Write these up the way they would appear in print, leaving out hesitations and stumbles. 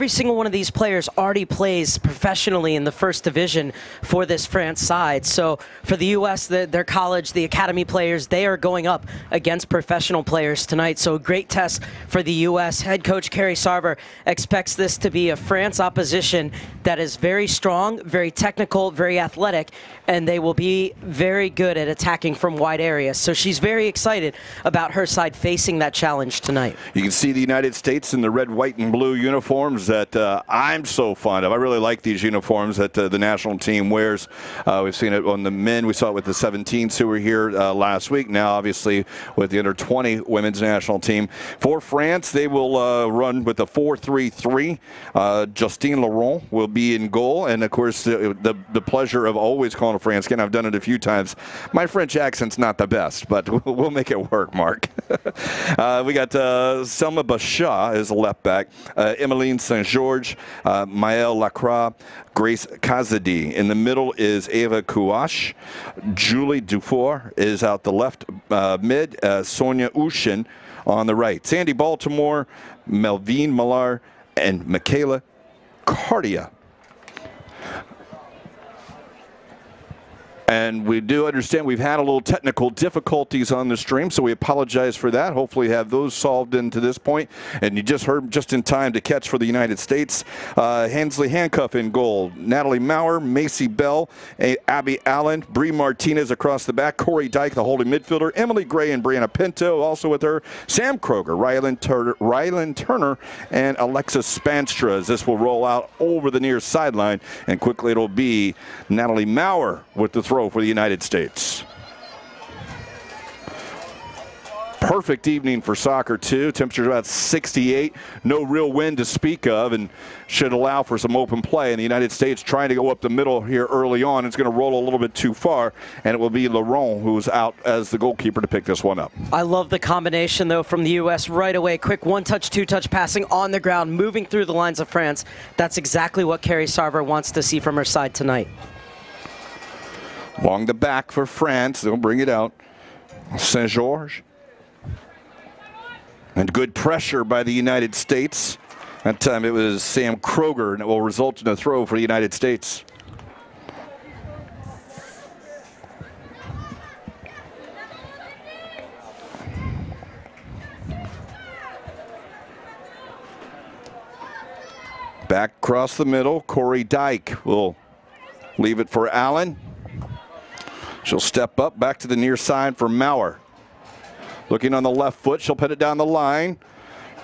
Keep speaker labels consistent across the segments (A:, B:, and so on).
A: every single one of these players already plays professionally in the first division for this France side. So for the U.S., their college, the academy players, they are going up against professional players tonight. So a great test for the U.S. Head coach Kerry Sarver expects this to be a France opposition that is very strong, very technical, very athletic, and they will be very good at attacking from wide areas. So she's very excited about her side facing that challenge tonight.
B: You can see the United States in the red, white, and blue uniforms that I'm so fond of. I really like these uniforms that the national team wears. We've seen it on the men. We saw it with the 17s who were here last week. Now, obviously, with the under-20 women's national team. For France, they will run with the 4-3-3. Justine Laurent will be in goal. And, of course, the pleasure of always calling a France game. I've done it a few times. My French accent's not the best, but we'll make it work, Mark. We got Selma Bachat as a left back, Emmeline St-Georges, Maëlle Lacroix, Grace Kazadi. In the middle is Eva Kouache. Julie Dufour is out the left mid. Sonia Ushin on the right. Sandy Baltimore, Melvine Millar, and Michaela Cardia. And we do understand we've had a little technical difficulties on the stream, so we apologize for that. Hopefully have those solved into this point. And you just heard just in time to catch for the United States. Hensley Handcuff in goal. Natalie Maurer, Macy Bell, Abby Allen, Bree Martinez across the back. Corey Dyke, the holding midfielder. Emily Gray and Brianna Pinto also with her. Sam Kruger, Rylan Turner, and Alexis Spanstra as this will roll out over the near sideline. And quickly it'll be Natalie Maurer with the throw for the United States. Perfect evening for soccer, too. Temperature about 68. No real wind to speak of, and should allow for some open play. And the United States trying to go up the middle here early on. It's going to roll a little bit too far, and it will be Laurent who's out as the goalkeeper to pick this one up. I
A: love the combination, though, from the U.S. right away. Quick one-touch, two-touch passing on the ground, moving through the lines of France. That's exactly what Kerry Sarver wants to see from her side tonight.
B: Along the back for France, they'll bring it out. St-Georges. And good pressure by the United States. That time it was Sam Kruger, and it will result in a throw for the United States. Back across the middle, Corey Dyke will leave it for Allen. She'll step up, back to the near side for Maurer. Looking on the left foot, she'll put it down the line.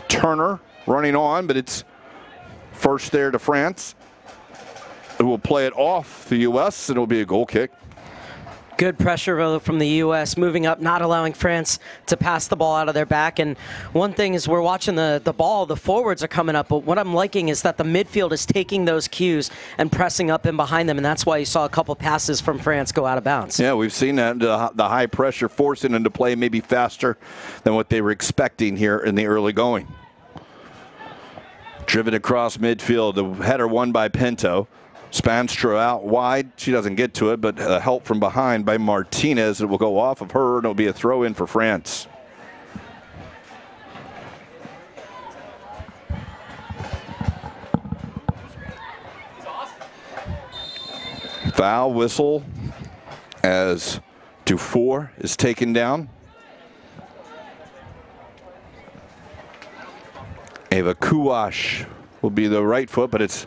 B: Turner running on, but it's first there to France, who will play it off the U.S., and it'll be a goal kick.
A: Good pressure from the U.S. moving up, not allowing France to pass the ball out of their back. And one thing is we're watching the ball, the forwards are coming up, but what I'm liking is that the midfield is taking those cues and pressing up in behind them, and that's why you saw a couple passes from France go out of bounds. Yeah, we've seen that, the high pressure forcing them to play maybe faster than what they were expecting here in the early going. Driven across midfield, the header won by Pinto. Spanstra out wide. She doesn't get to it, but help from behind by Martinez. It will go off of her, and it'll be a throw in for France. Foul whistle as Dufour is taken down. Eva Kouache will be the right foot, but it's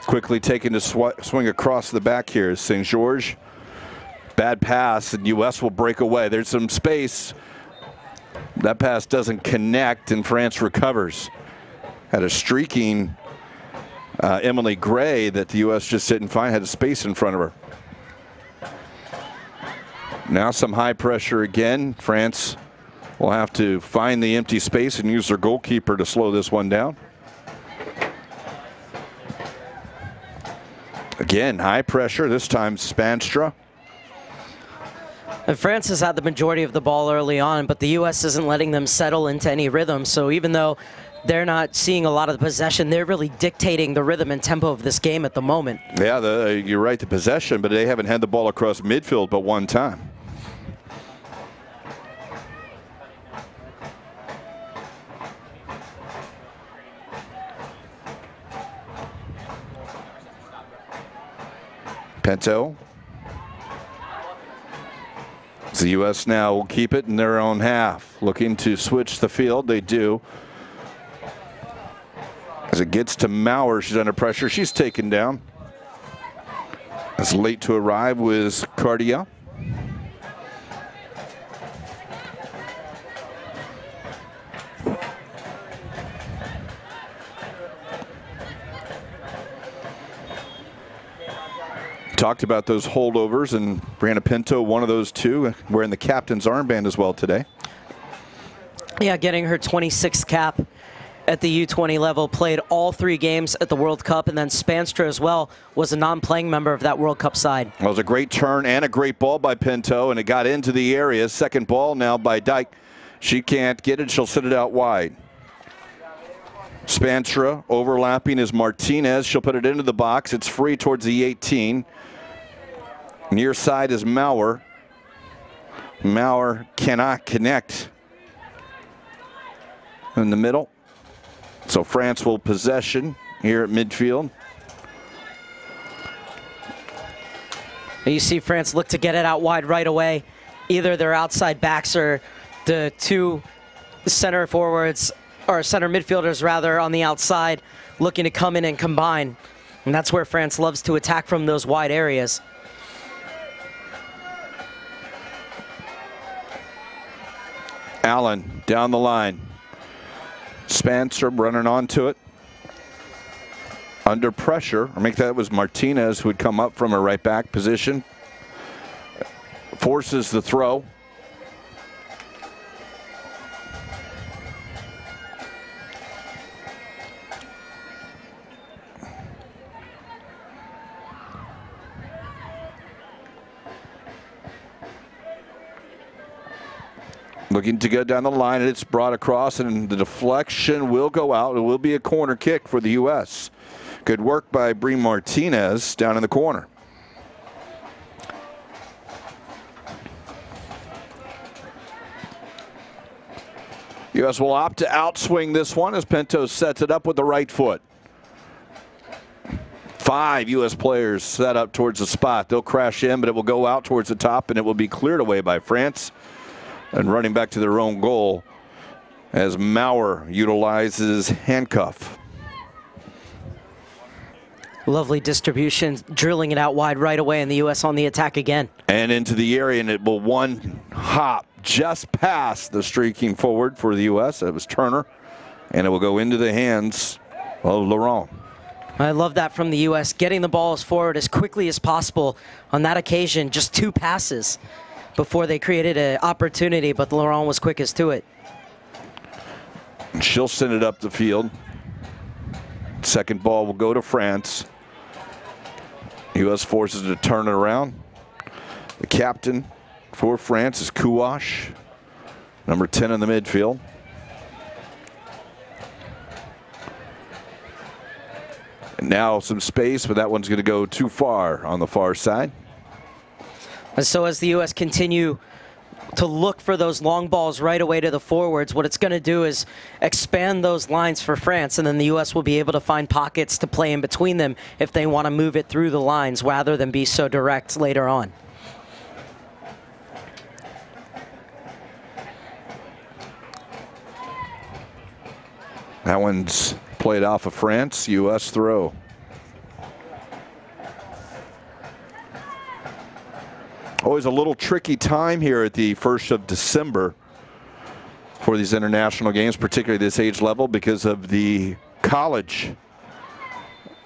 A: quickly taken to swing across the back here. St-Georges, bad pass, and U.S. will break away. There's some space. That pass doesn't connect, and France recovers. Had a streaking Emily Gray that the U.S. just didn't find, had a space in front of her. Now some high pressure again. France will have to find the empty space and use their goalkeeper to slow this one down. Again, high pressure, this time Spanstra. And France has had the majority of the ball early on, but the U.S. isn't letting them settle into any rhythm. So even though they're not seeing a lot of the possession, they're really dictating the rhythm and tempo of this game at the moment.
B: Yeah, you're right, the possession, but they haven't had the ball across midfield but one time. Pinto. The U.S. now will keep it in their own half. Looking to switch the field. They do. As it gets to Maurer, she's under pressure. She's taken down. As late to arrive was Cardia. Talked about those holdovers, and Brianna Pinto, one of those two, wearing the captain's armband as well today.
A: Yeah, getting her 26th cap at the U-20 level, played all 3 games at the World Cup, and then Spanstra as well was a non-playing member of that World Cup side.
B: Well, it was a great turn and a great ball by Pinto, and it got into the area. Second ball now by Dyke. She can't get it. She'll sit it out wide. Spanstra overlapping is Martinez. She'll put it into the box. It's free towards the 18. Near side is Maurer. Maurer cannot connect in the middle. So France will possession here at midfield.
A: And you see France look to get it out wide right away. Either their outside backs or the 2 center forwards, or center midfielders rather, on the outside looking to come in and combine. And that's where France loves to attack from, those wide areas.
B: Allen down the line. Spanstra running onto it. Under pressure. I think that was Martinez who would come up from a right back position. Forces the throw. Looking to go down the line, and it's brought across, and the deflection will go out. It will be a corner kick for the U.S. Good work by Brie Martinez down in the corner. U.S. will opt to outswing this one as Pinto sets it up with the right foot. 5 U.S. players set up towards the spot. They'll crash in, but it will go out towards the top, and it will be cleared away by France. And running back to their own goal as Maurer utilizes handcuff.
A: Lovely distribution, drilling it out wide right away, and the U.S. on the attack again.
B: And into the area, and it will one hop just past the streaking forward for the U.S. It was Turner, and it will go into the hands of Laurent.
A: I love that from the U.S., getting the balls forward as quickly as possible. On that occasion, just 2 passes before they created an opportunity, but Laurent was quickest to it.
B: She'll send it up the field. Second ball will go to France. U.S. forces to turn it around. The captain for France is Kouache, number 10 in the midfield. And now some space, but that one's going to go too far on the far side.
A: And so as the U.S. continue to look for those long balls right away to the forwards, what it's going to do is expand those lines for France, and then the U.S. will be able to find pockets to play in between them if they want to move it through the lines rather than be so direct later on.
B: That one's played off of France. U.S. throw. Always a little tricky time here at the 1st of December for these international games, particularly this age level, because of the college.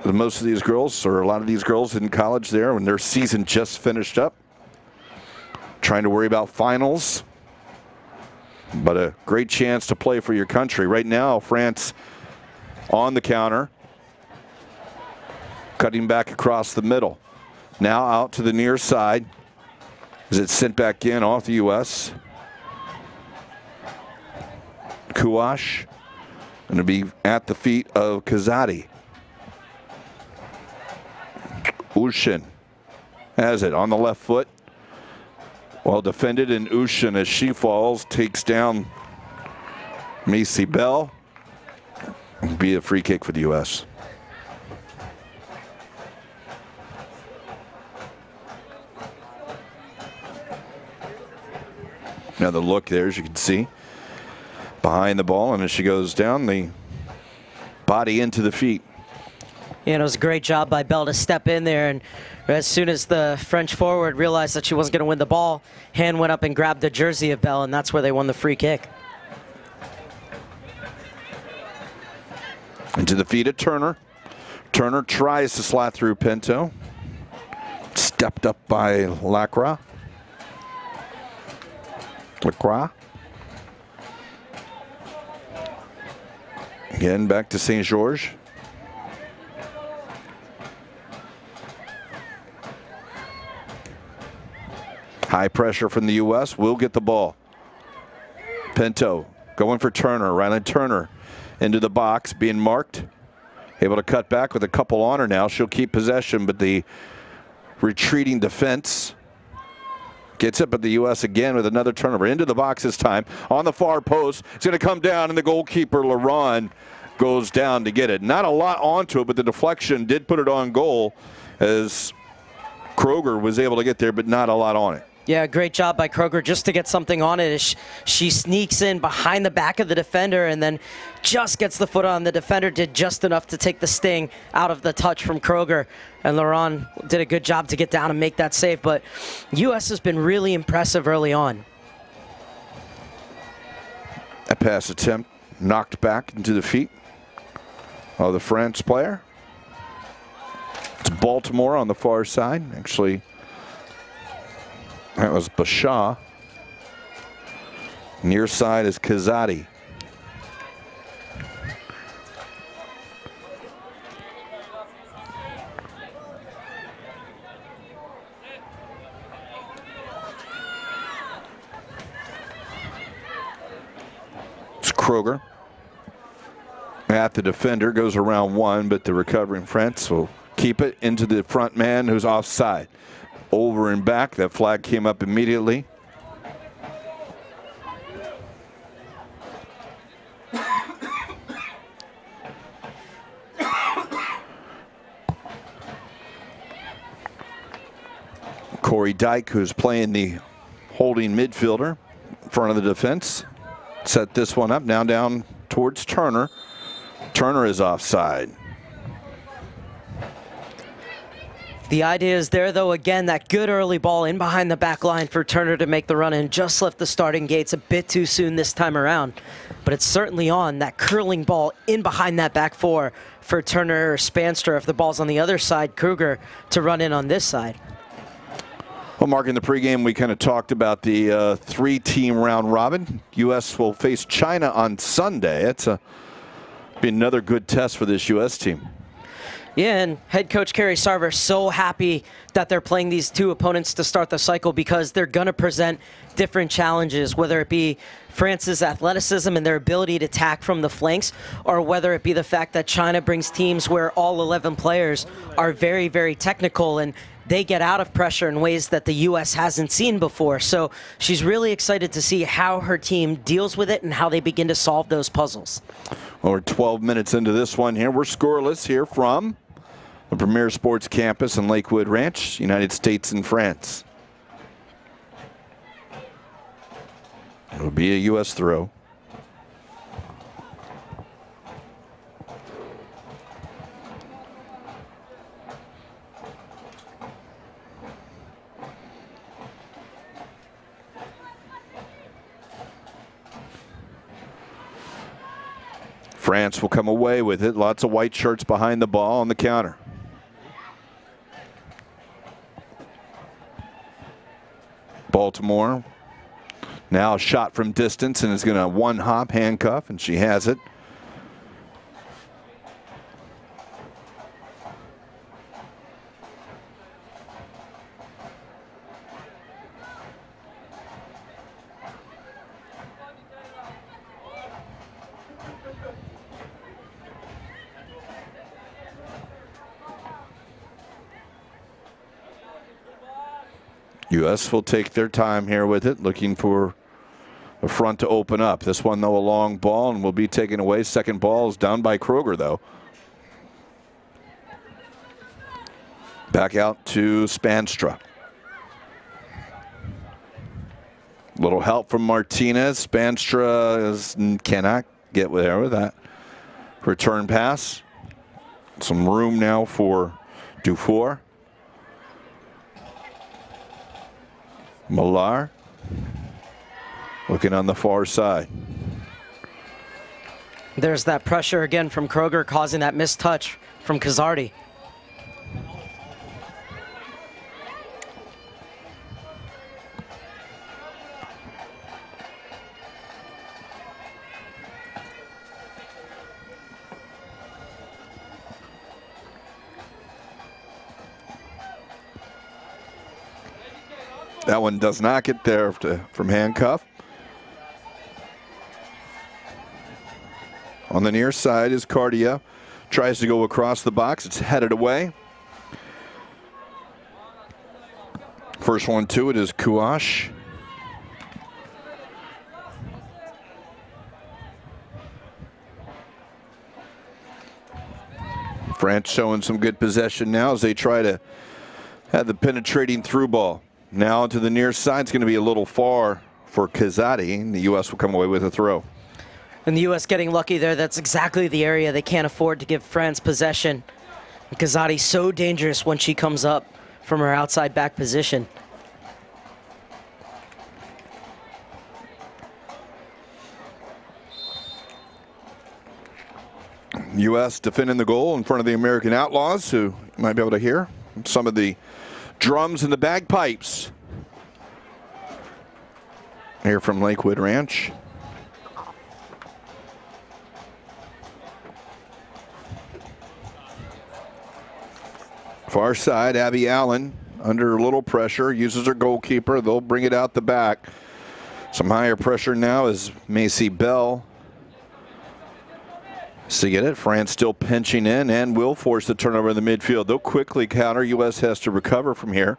B: Most of these girls, or a lot of these girls in college there, when their season just finished up, trying to worry about finals, but a great chance to play for your country. Right now, France on the counter, cutting back across the middle. Now out to the near side. As it's sent back in off the U.S. Kouache going to be at the feet of Kazadi. Ushin has it on the left foot. Well defended, and Ushin, as she falls, takes down Macy Bell. It'll be a free kick for the U.S. Another look there, as you can see, behind the ball, and as she goes down, the body into the feet.
A: Yeah, and it was a great job by Bell to step in there, and as soon as the French forward realized that she wasn't going to win the ball, hand went up and grabbed the jersey of Bell, and that's where they won the free kick.
B: Into the feet of Turner. Turner tries to slot through Pinto. Stepped up by Lacroix. Again, back to St. George. High pressure from the U.S. will get the ball. Pinto going for Turner. Ryland Turner into the box, being marked. Able to cut back with a couple on her now. She'll keep possession, but the retreating defense gets it, but the U.S. again with another turnover. Into the box this time. On the far post. It's going to come down, and the goalkeeper, LaRon, goes down to get it. Not a lot onto it, but the deflection did put it on goal as Kruger was able to get there, but not a lot on it.
A: Yeah, great job by Kruger just to get something on it. She sneaks in behind the back of the defender and then just gets the foot on. The defender did just enough to take the sting out of the touch from Kruger. And Laurent did a good job to get down and make that save. But U.S. has been really impressive early on.
B: A pass attempt knocked back into the feet of the French player. It's Baltimore on the far side. Actually, that was Bashaw. Near side is Kazadi. It's Kruger. At the defender, goes around one, but the recovering France will keep it into the front man who's offside. Over and back, that flag came up immediately. Corey Dyke, who's playing the holding midfielder in front of the defense, set this one up, now down towards Turner. Turner is offside.
A: The idea is there, though, again, that good early ball in behind the back line for Turner to make the run and just left the starting gates a bit too soon this time around. But it's certainly on that curling ball in behind that back four for Turner or Spanstra if the ball's on the other side, Kruger to run in on this side.
B: Well, Mark, in the pregame, we kind of talked about the three-team round robin. U.S. will face China on Sunday. It's be another good test for this U.S. team.
A: Yeah, and head coach Kerry Sarver so happy that they're playing these two opponents to start the cycle because they're going to present different challenges, whether it be France's athleticism and their ability to attack from the flanks, or whether it be the fact that China brings teams where all 11 players are very, very technical and they get out of pressure in ways that the U.S. hasn't seen before. So she's really excited to see how her team deals with it and how they begin to solve those puzzles.
B: Well, we're 12 minutes into this one here. We're scoreless here from the Premier Sports Campus in Lakewood Ranch, United States and France. It'll be a U.S. throw. France will come away with it. Lots of white shirts behind the ball on the counter. Baltimore now shot from distance and is going to one-hop handcuff, and she has it. U.S. will take their time here with it, looking for a front to open up. This one, though, a long ball and will be taken away. Second ball is down by Kruger, though. Back out to Spanstra. Little help from Martinez. Spanstra cannot get there with that return pass. Some room now for Dufour. Millar looking on the far side.
A: There's that pressure again from Kruger, causing that missed touch from Kazardi.
B: That one does not get there from handcuff. On the near side is Cardia. Tries to go across the box. It's headed away. First one to it is Kouash. France showing some good possession now as they try to have the penetrating through ball. Now to the near side. It's going to be a little far for Kazadi, and the U.S. will come away with a throw.
A: And the U.S. getting lucky there. That's exactly the area they can't afford to give France possession. Kazadi's so dangerous when she comes up from her outside back position.
B: U.S. defending the goal in front of the American Outlaws, who you might be able to hear some of the drums and the bagpipes here from Lakewood Ranch. Far side, Abby Allen under a little pressure, uses her goalkeeper. They'll bring it out the back. Some higher pressure now as Macy Bell to get it. France still pinching in and will force the turnover in the midfield. They'll quickly counter. U.S. has to recover from here.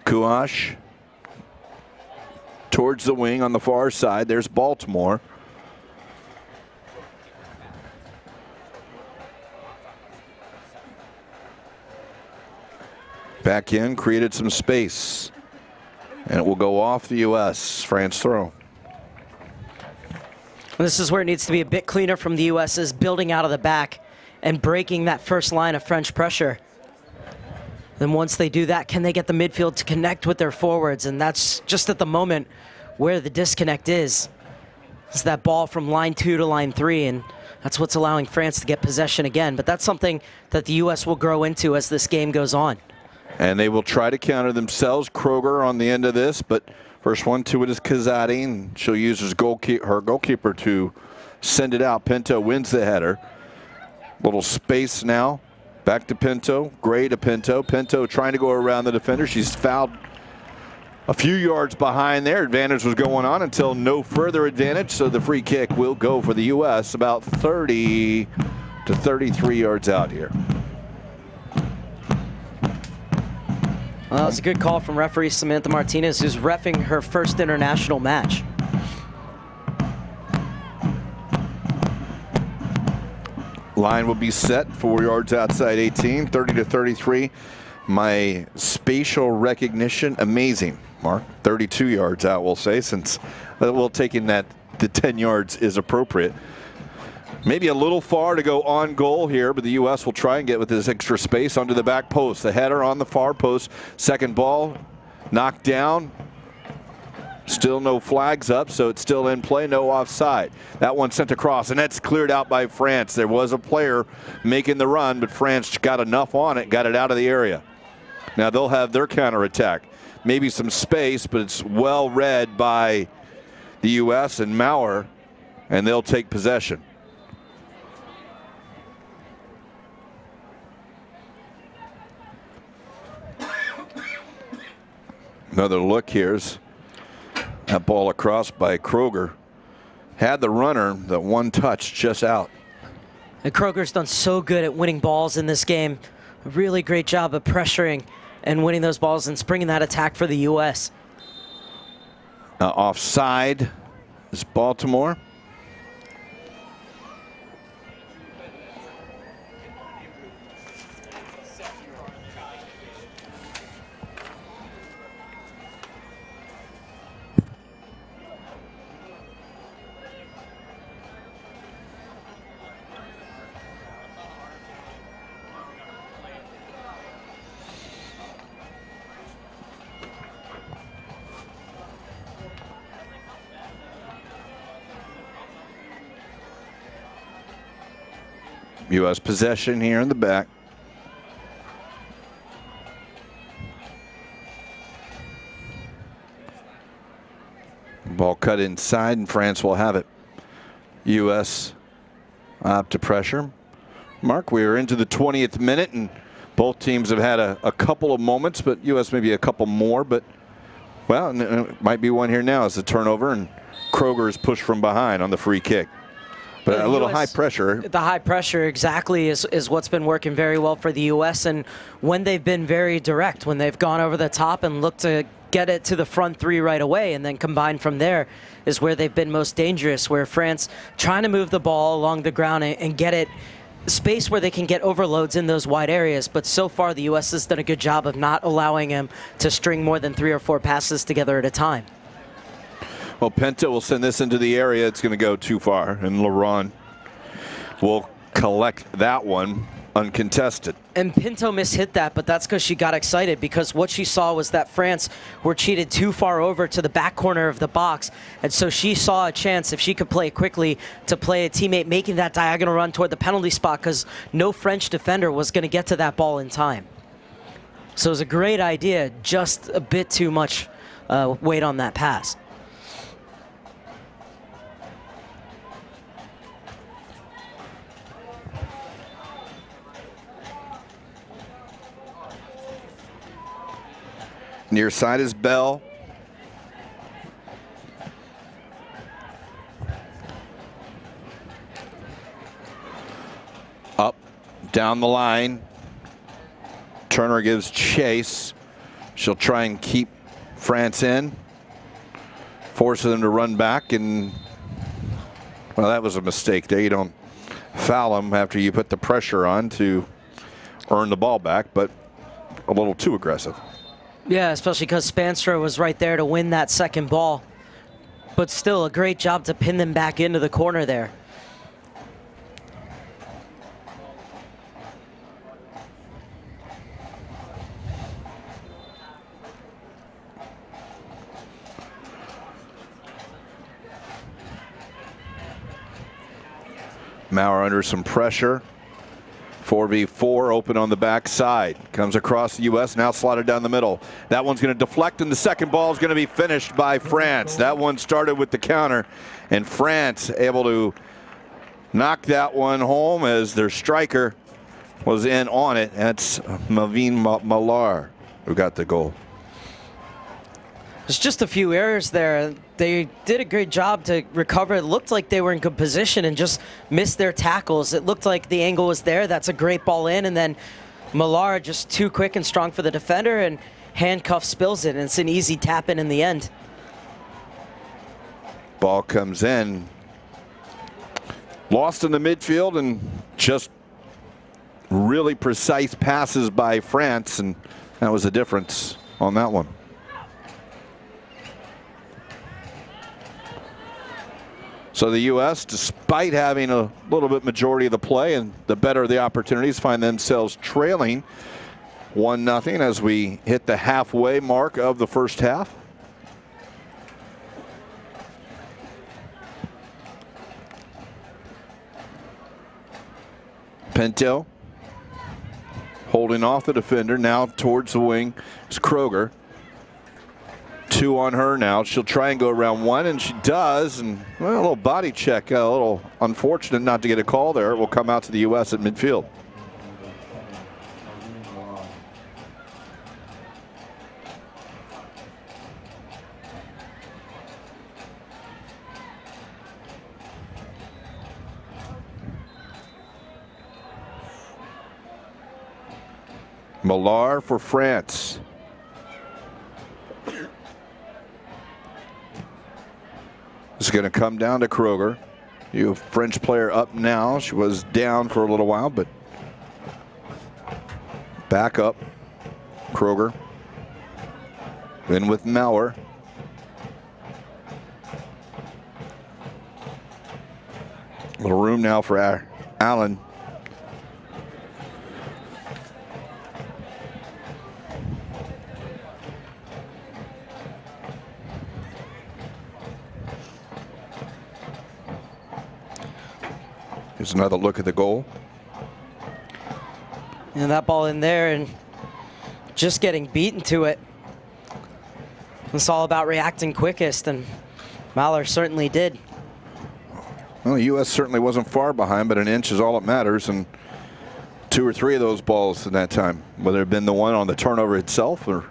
B: Kouash towards the wing on the far side. There's Baltimore. Back in, created some space. And it will go off the U.S. France throw.
A: This is where it needs to be a bit cleaner from the U.S. is building out of the back and breaking that first line of French pressure. Then once they do that, can they get the midfield to connect with their forwards? And that's just at the moment where the disconnect is. It's that ball from line 2 to line 3, and that's what's allowing France to get possession again. But that's something that the U.S. will grow into as this game goes on.
B: And they will try to counter themselves. Kruger on the end of this, but first one to it is Kazadi, and she'll use her goalkeeper to send it out. Pinto wins the header. Little space now. Back to Pinto. Gray to Pinto. Pinto trying to go around the defender. She's fouled a few yards behind there. Advantage was going on until no further advantage, so the free kick will go for the U.S. about 30 to 33 yards out here.
A: Well, that was a good call from referee Samantha Martinez, who's reffing her first international match.
B: Line will be set 4 yards outside 18, 30 to 33. My spatial recognition, amazing, Mark. 32 yards out, we'll say, since we'll taking that the 10 yards is appropriate. Maybe a little far to go on goal here, but the U.S. will try and get with this extra space onto the back post. The header on the far post. Second ball knocked down. Still no flags up, so it's still in play, no offside. That one sent across, and that's cleared out by France. There was a player making the run, but France got enough on it, got it out of the area. Now they'll have their counterattack. Maybe some space, but it's well read by the U.S. and Maurer, and they'll take possession. Another look here's that ball across by Kruger. Had the runner, the one touch just out.
A: And Kruger's done so good at winning balls in this game. A really great job of pressuring and winning those balls and springing that attack for the U.S.
B: Offside is Baltimore. U.S. possession here in the back. Ball cut inside, and France will have it. U.S. up to pressure. Mark, we are into the 20th minute, and both teams have had a couple of moments, but U.S. maybe a couple more. But, well, it might be one here now as a turnover, and Kruger is pushed from behind on the free kick. But a little high pressure. The
A: high pressure exactly is what's been working very well for the U.S. And when they've been very direct, when they've gone over the top and looked to get it to the front three right away and then combine from there is where they've been most dangerous, where France trying to move the ball along the ground and get it space where they can get overloads in those wide areas. But so far, the U.S. has done a good job of not allowing him to string more than 3 or 4 passes together at a time.
B: Well, Pinto will send this into the area. It's going to go too far, and Laurent will collect that one uncontested.
A: And Pinto mishit that, but that's because she got excited, because what she saw was that France were cheated too far over to the back corner of the box. And so she saw a chance, if she could play quickly, to play a teammate making that diagonal run toward the penalty spot, because no French defender was going to get to that ball in time. So it was a great idea, just a bit too much weight on that pass.
B: Near side is Bell. Up, down the line. Turner gives chase. She'll try and keep France in. Forces them to run back, and, well, that was a mistake there. You don't foul them after you put the pressure on to earn the ball back, but a little too aggressive.
A: Yeah, especially because Spanstra was right there to win that second ball. But still, a great job to pin them back into the corner there.
B: Maurer under some pressure. 4v4 open on the backside. Comes across the U.S. now slotted down the middle. That one's going to deflect, and the second ball is going to be finished by France. That one started with the counter, and France able to knock that one home as their striker was in on it. That's Mavin Malar who got the goal.
A: There's just a few errors there. They did a great job to recover. It looked like they were in good position and just missed their tackles. It looked like the angle was there. That's a great ball in. And then Millar just too quick and strong for the defender, and handcuff spills it. And it's an easy tap in the end.
B: Ball comes in. Lost in the midfield, and just really precise passes by France. And that was the difference on that one. So the U.S., despite having a little bit majority of the play and the better the opportunities, find themselves trailing 1-0 as we hit the halfway mark of the first half. Pinto holding off the defender. Now towards the wing is Kruger. 2 on her now. She'll try and go around 1, and she does. And, well, a little body check. A little unfortunate not to get a call there. It will come out to the U.S. at midfield. Millar for France. This is going to come down to Kruger. You have French player up now. She was down for a little while, but back up. Kruger. In with Maurer. A little room now for Allen. Here's another look at the goal.
A: And that ball in there and just getting beaten to it. It's all about reacting quickest, and Mahler certainly did.
B: Well, the U.S. certainly wasn't far behind, but an inch is all that matters, and 2 or 3 of those balls in that time, whether it had been the one on the turnover itself or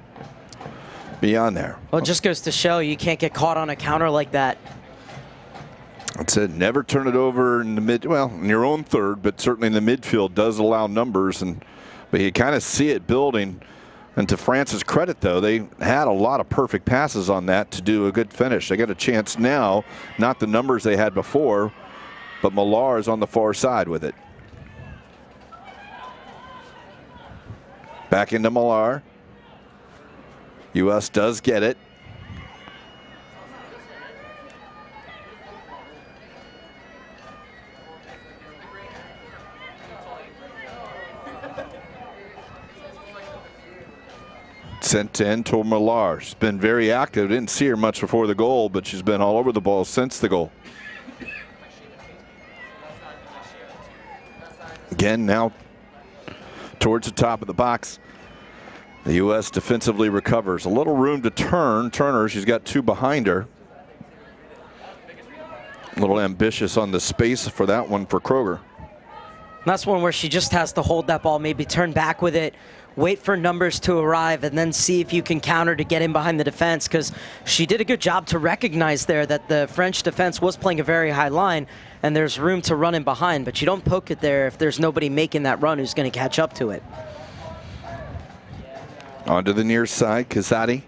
B: beyond there.
A: Well, it just goes to show you can't get caught on a counter like that.
B: That's it. Never turn it over in the mid, well, in your own third, but certainly in the midfield does allow numbers, but you kind of see it building. And to France's credit, though, they had a lot of perfect passes on that to do a good finish. They got a chance now, not the numbers they had before, but Millar is on the far side with it. Back into Millar. U.S. does get it. Sent in to Millar. She's been very active. Didn't see her much before the goal, but she's been all over the ball since the goal. Again, now towards the top of the box. The U.S. defensively recovers. A little room to turn. Turner, she's got 2 behind her. A little ambitious on the space for that one for Kruger.
A: That's one where she just has to hold that ball, maybe turn back with it, wait for numbers to arrive, and then see if you can counter to get in behind the defense, because she did a good job to recognize there that the French defense was playing a very high line, and there's room to run in behind, but you don't poke it there if there's nobody making that run who's going to catch up to it.
B: Onto the near side, Kazadi.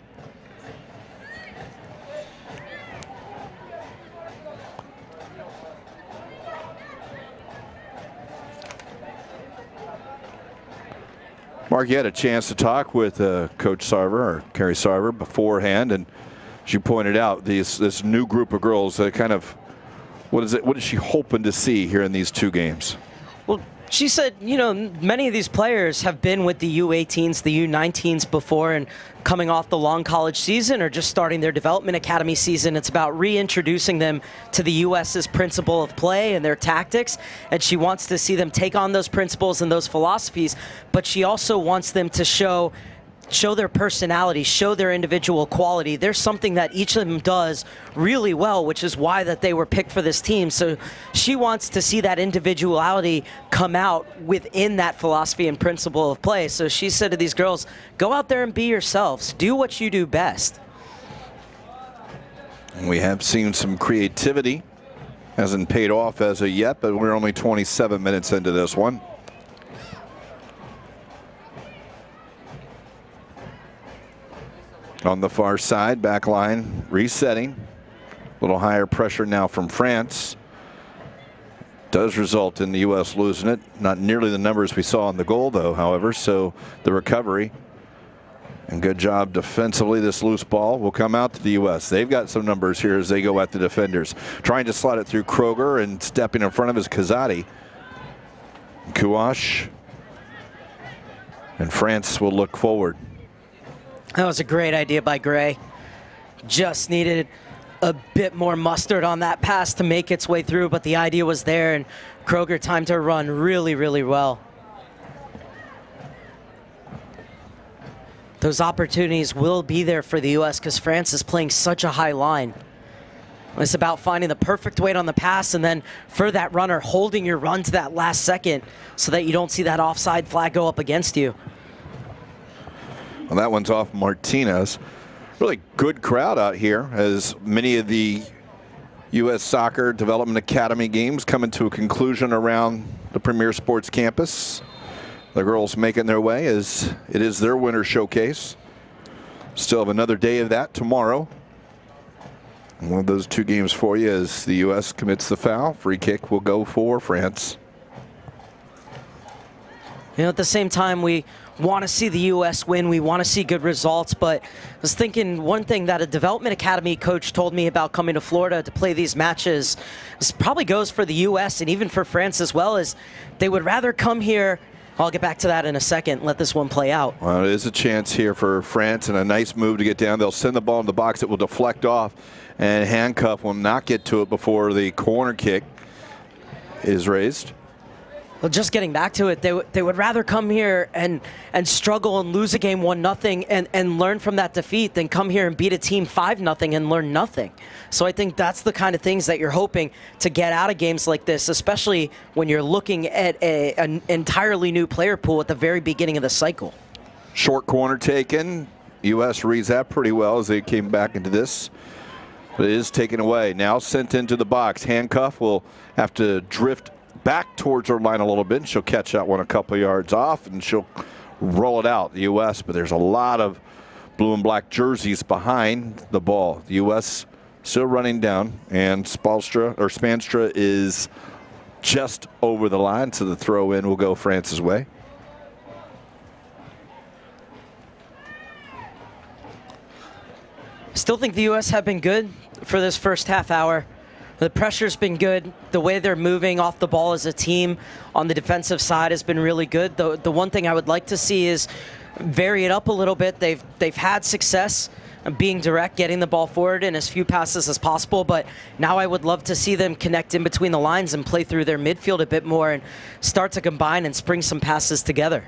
B: Mark, you had a chance to talk with Coach Sarver, or Carrie Sarver, beforehand, and she pointed out this new group of girls that kind of, what is she hoping to see here in these 2 games?
A: Well, she said, you know, many of these players have been with the U-18s, the U-19s before, and coming off the long college season or just starting their development academy season. It's about reintroducing them to the U.S.'s principle of play and their tactics, and she wants to see them take on those principles and those philosophies, but she also wants them to show their personality, show their individual quality. There's something that each of them does really well, which is why that they were picked for this team. So she wants to see that individuality come out within that philosophy and principle of play. So she said to these girls, go out there and be yourselves. Do what you do best.
B: We have seen some creativity. Hasn't paid off as of yet, but we're only 27 minutes into this one. On the far side, back line resetting. A little higher pressure now from France. Does result in the U.S. losing it. Not nearly the numbers we saw on the goal, though, however, so the recovery. And good job defensively. This loose ball will come out to the U.S. They've got some numbers here as they go at the defenders. Trying to slide it through Kruger, and stepping in front of is Kazadi. Kouache. And France will look forward.
A: That was a great idea by Gray. Just needed a bit more mustard on that pass to make its way through, but the idea was there, and Kruger timed her run really, really well. Those opportunities will be there for the U.S. because France is playing such a high line. It's about finding the perfect weight on the pass, and then for that runner, holding your run to that last second so that you don't see that offside flag go up against you.
B: Well, that one's off Martinez. Really good crowd out here as many of the U.S. Soccer Development Academy games coming to a conclusion around the Premier Sports Campus. The girls making their way as it is their winter showcase. Still have another day of that tomorrow. And one of those 2 games for you as the U.S. commits the foul. Free kick will go for France.
A: You know, at the same time, we want to see the U.S. win. We want to see good results. But I was thinking one thing that a development academy coach told me about coming to Florida to play these matches, this probably goes for the U.S. and even for France as well, is they would rather come here. I'll get back to that in a second. Let this one play out.
B: Well, it is a chance here for France, and a nice move to get down. They'll send the ball in the box. It will deflect off, and Handcuff will not get to it before the corner kick is raised.
A: Well, just getting back to it, they would rather come here and struggle and lose a game 1-0 and learn from that defeat than come here and beat a team 5-0 and learn nothing. So I think that's the kind of things that you're hoping to get out of games like this, especially when you're looking at an entirely new player pool at the very beginning of the cycle.
B: Short corner taken. U.S. reads that pretty well as they came back into this. But it is taken away. Now sent into the box. Handcuff will have to drift back towards her line a little bit. She'll catch that one a couple yards off, and she'll roll it out, the U.S. But there's a lot of blue and black jerseys behind the ball. The U.S. still running down, and Spanstra is just over the line, so the throw in will go France's way.
A: Still think the U.S. have been good for this first half hour. The pressure's been good. The way they're moving off the ball as a team on the defensive side has been really good. The one thing I would like to see is vary it up a little bit. They've had success being direct, getting the ball forward in as few passes as possible, but now I would love to see them connect in between the lines and play through their midfield a bit more and start to combine and spring some passes together.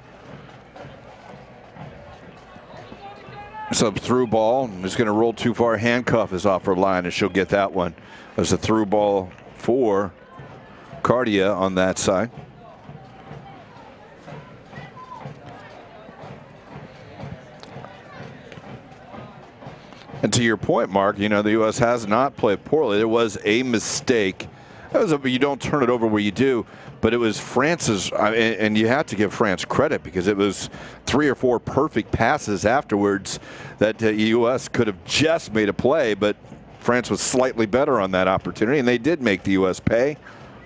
B: It's a through ball. It's going to roll too far. Handcuff is off her line, and she'll get that one. There's a through ball for Cardia on that side. And to your point, Mark, you know, the U.S. has not played poorly. There was a mistake. You don't turn it over where you do, but it was France's, and you have to give France credit because it was 3 or 4 perfect passes afterwards that the U.S. could have just made a play, but France was slightly better on that opportunity, and they did make the U.S. pay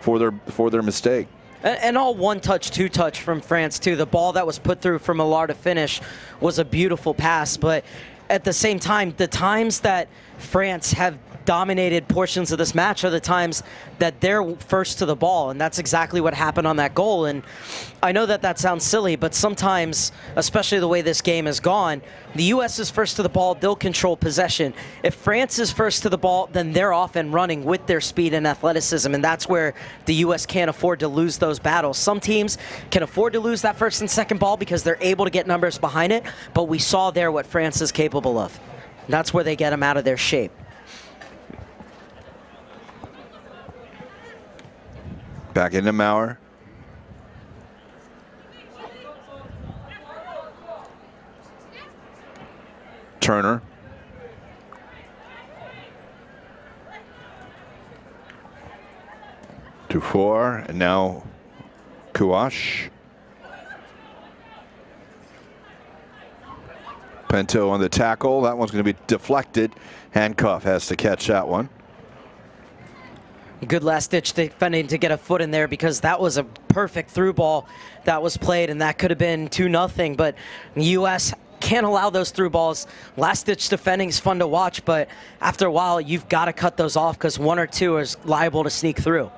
B: for their mistake.
A: And all one-touch, two-touch from France, too. The ball that was put through from Millar to finish was a beautiful pass, but at the same time, the times that France have dominated portions of this match are the times that they're first to the ball, and that's exactly what happened on that goal. And I know that sounds silly, but sometimes, especially the way this game has gone, the U.S. is first to the ball, they'll control possession. If France is first to the ball, then they're off and running with their speed and athleticism, and that's where the U.S. can't afford to lose those battles. Some teams can afford to lose that first and second ball because they're able to get numbers behind it, but we saw there what France is capable of. That's where they get them out of their shape.
B: Back into Maurer. Turner. Dufour, and now Kouache. Pinto on the tackle. That one's going to be deflected. Handcuff has to catch that one.
A: Good last-ditch defending to get a foot in there because that was a perfect through ball that was played, and that could have been 2-0. But the U.S. can't allow those through balls. Last-ditch defending is fun to watch, but after a while, you've got to cut those off because 1 or 2 is liable to sneak through.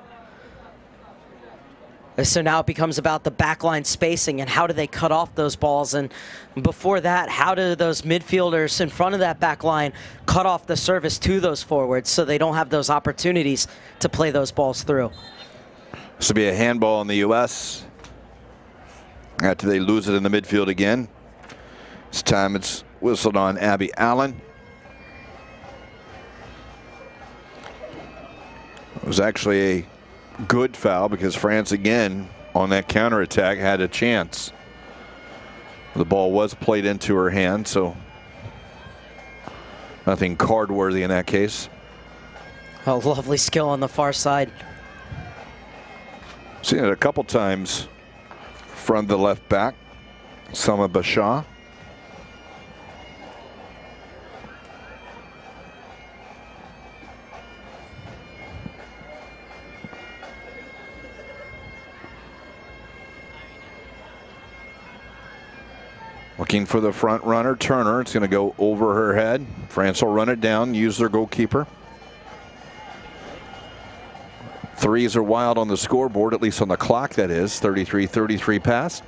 A: So now it becomes about the backline spacing and how do they cut off those balls. And before that, how do those midfielders in front of that backline cut off the service to those forwards so they don't have those opportunities to play those balls through.
B: This will be a handball in the U.S. after they lose it in the midfield again. This time it's whistled on Abby Allen. It was actually a good foul because France again on that counterattack had a chance. The ball was played into her hand, so nothing card worthy in that case.
A: A lovely skill on the far side.
B: Seen it a couple times from the left back, Sama Bashar. Looking for the front runner, Turner. It's going to go over her head. France will run it down, use their goalkeeper. Threes are wild on the scoreboard, at least on the clock, that is. 33-33 pass.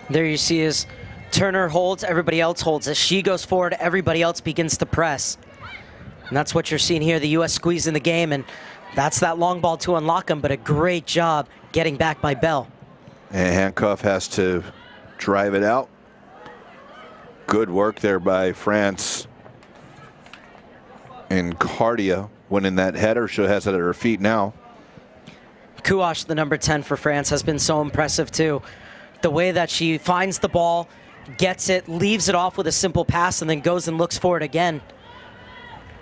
A: There you see is Turner holds, everybody else holds. As she goes forward, everybody else begins to press. And that's what you're seeing here, the U.S. squeezing the game, and that's that long ball to unlock them, but a great job getting back by Bell.
B: And Handcuff has to drive it out. Good work there by France. And Cardia winning that header. She has it at her feet now.
A: Kouache, the number 10 for France, has been so impressive too. The way that she finds the ball, gets it, leaves it off with a simple pass, and then goes and looks for it again.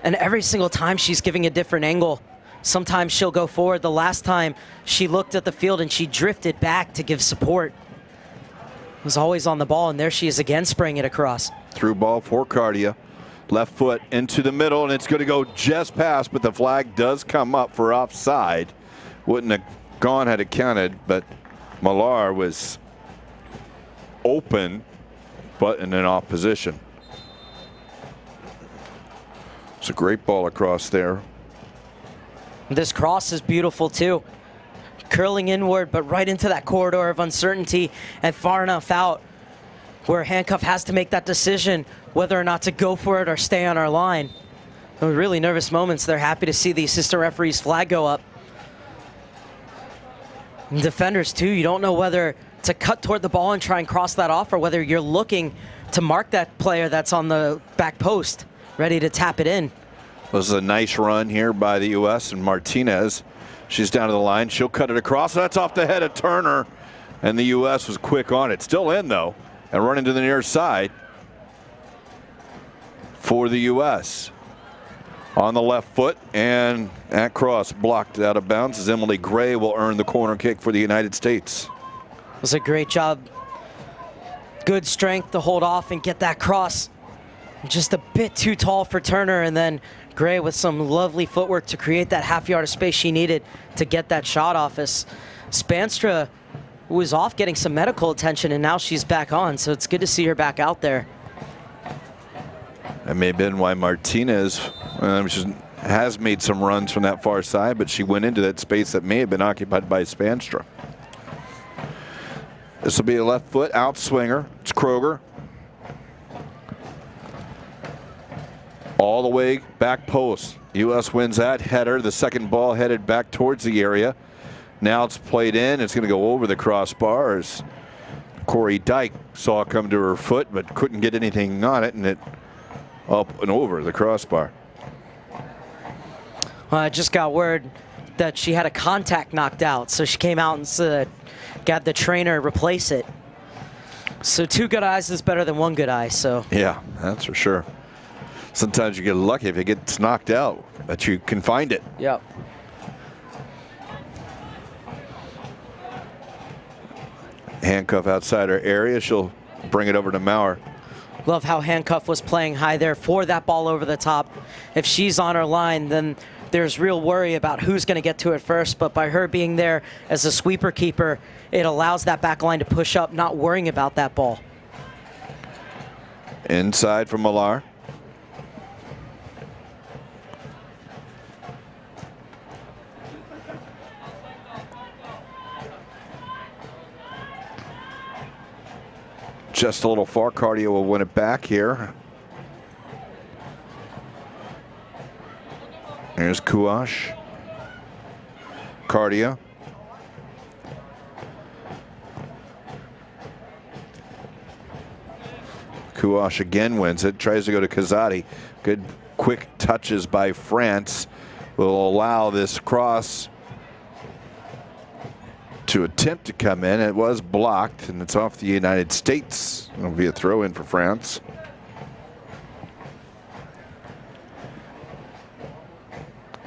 A: And every single time she's giving a different angle. Sometimes she'll go forward. The last time she looked at the field and she drifted back to give support. Was always on the ball, and there she is again spraying it across.
B: Through ball for Cardia. Left foot into the middle, and it's going to go just past, but the flag does come up for offside. Wouldn't have gone had it counted, but Millar was open, but in an off position. It's a great ball across there.
A: This cross is beautiful too. Curling inward, but right into that corridor of uncertainty and far enough out where Handcuff has to make that decision whether or not to go for it or stay on our line. Really nervous moments. They're happy to see the assistant referee's flag go up. And defenders too, you don't know whether to cut toward the ball and try and cross that off or whether you're looking to mark that player that's on the back post, ready to tap it in.
B: This is a nice run here by the U.S. and Martinez. She's down to the line. She'll cut it across. That's off the head of Turner. And the U.S. was quick on it. Still in, though, and running to the near side for the U.S. On the left foot, and that cross blocked out of bounds as Emily Gray will earn the corner kick for the United States.
A: It was a great job. Good strength to hold off and get that cross. Just a bit too tall for Turner, and then Gray with some lovely footwork to create that half yard of space she needed to get that shot off. As Spanstra was off getting some medical attention, and now she's back on, so it's good to see her back out there.
B: That may have been why Martinez has made some runs from that far side, but she went into that space that may have been occupied by Spanstra. This will be a left foot outswinger. It's Kruger. All the way back post. U.S. wins that header. The second ball headed back towards the area. Now it's played in. It's going to go over the crossbar as Corey Dyke saw it come to her foot, but couldn't get anything on it, and it up and over the crossbar.
A: I just got word that she had a contact knocked out, so she came out and said, got the trainer replace it. So 2 good eyes is better than 1 good eye. So
B: yeah, that's for sure. Sometimes you get lucky if it gets knocked out, but you can find it.
A: Yep.
B: Handcuff outside her area. She'll bring it over to Maurer.
A: Love how Handcuff was playing high there for that ball over the top. If she's on her line, then there's real worry about who's going to get to it first. But by her being there as a sweeper keeper, it allows that back line to push up, not worrying about that ball.
B: Inside from Millar. Just a little far. Cardia will win it back here. Here's Kouache. Cardia. Kouache again wins it. Tries to go to Kazadi. Good quick touches by France will allow this cross to attempt to come in. It was blocked, and it's off the United States. It'll be a throw in for France.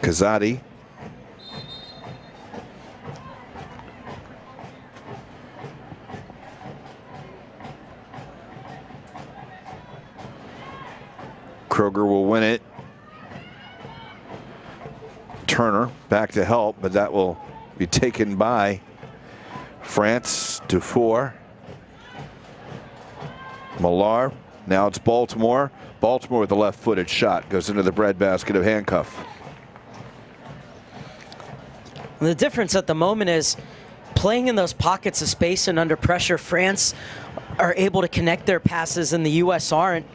B: Kazadi. Kruger will win it. Turner back to help, but that will be taken by France to 4. Millar. Now it's Baltimore. Baltimore with the left-footed shot. Goes into the breadbasket of Handcuff.
A: The difference at the moment is playing in those pockets of space and under pressure. France are able to connect their passes and the U.S. aren't.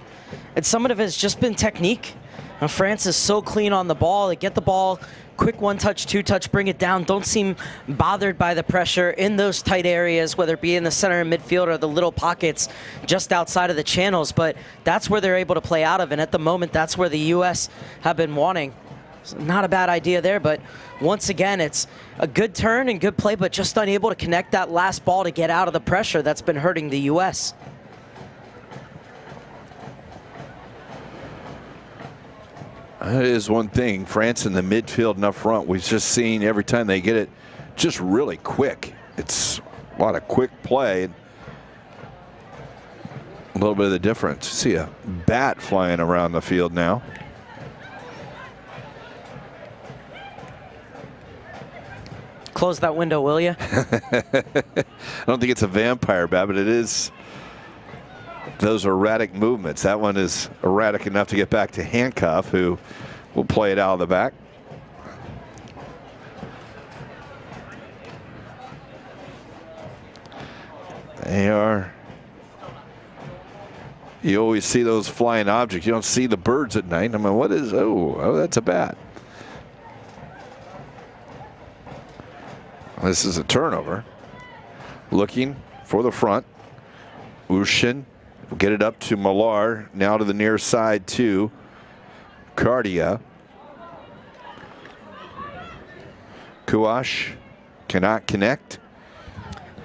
A: And some of it has just been technique. Now, France is so clean on the ball. They get the ball, quick one-touch, two-touch, bring it down. Don't seem bothered by the pressure in those tight areas, whether it be in the center and midfield or the little pockets just outside of the channels. But that's where they're able to play out of. And at the moment, that's where the U.S. have been wanting. So not a bad idea there, but once again, it's a good turn and good play, but just unable to connect that last ball to get out of the pressure that's been hurting the U.S.
B: That is one thing. France in the midfield and up front, we've just seen every time they get it just really quick. It's a lot of quick play. A little bit of the difference. See a bat flying around the field now.
A: Close that window, will you?
B: I don't think it's a vampire bat, but it is those erratic movements. That one is erratic enough to get back to Handcuff, who will play it out of the back. They are. You always see those flying objects. You don't see the birds at night. I mean, what is, oh, that's a bat. This is a turnover. Looking for the front. Ushin will get it up to Millar. Now to the near side to Cardia. Kouash cannot connect.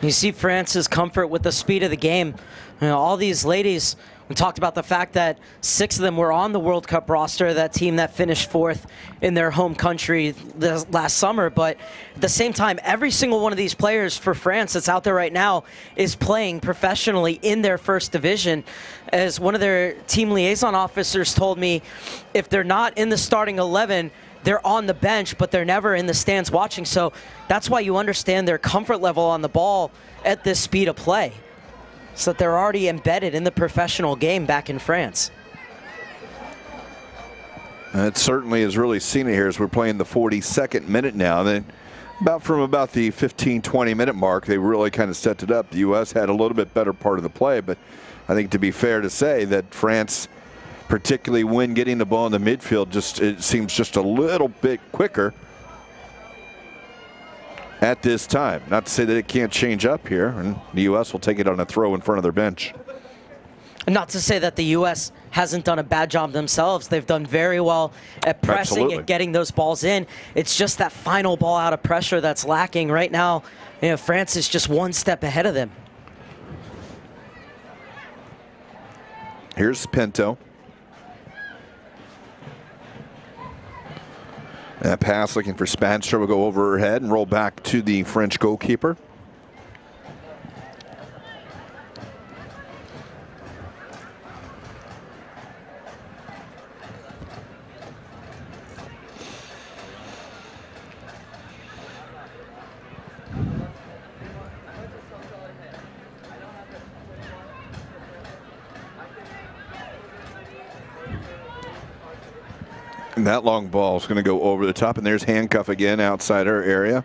A: You see France's comfort with the speed of the game. You know, all these ladies, we talked about the fact that 6 of them were on the World Cup roster, that team that finished 4th in their home country last summer. But at the same time, every single one of these players for France that's out there right now is playing professionally in their first division. As one of their team liaison officers told me, if they're not in the starting 11, they're on the bench, but they're never in the stands watching. So that's why you understand their comfort level on the ball at this speed of play. So that they're already embedded in the professional game back in France.
B: It certainly is really seen it here as we're playing the 42nd minute now. Then from about the 15-20 minute mark, they really kind of set it up. The U.S. had a little bit better part of the play, but I think to be fair to say that France, particularly when getting the ball in the midfield, it seems just a little bit quicker at this time. Not to say that it can't change up here, and the U.S. will take it on a throw in front of their bench.
A: Not to say that the U.S. hasn't done a bad job themselves. They've done very well at pressing and getting those balls in. It's just that final ball out of pressure that's lacking right now. You know, France is just one step ahead of them.
B: Here's Pinto. That pass looking for Spanster will go over her head and roll back to the French goalkeeper. And that long ball is going to go over the top, and there's Handcuff again outside her area.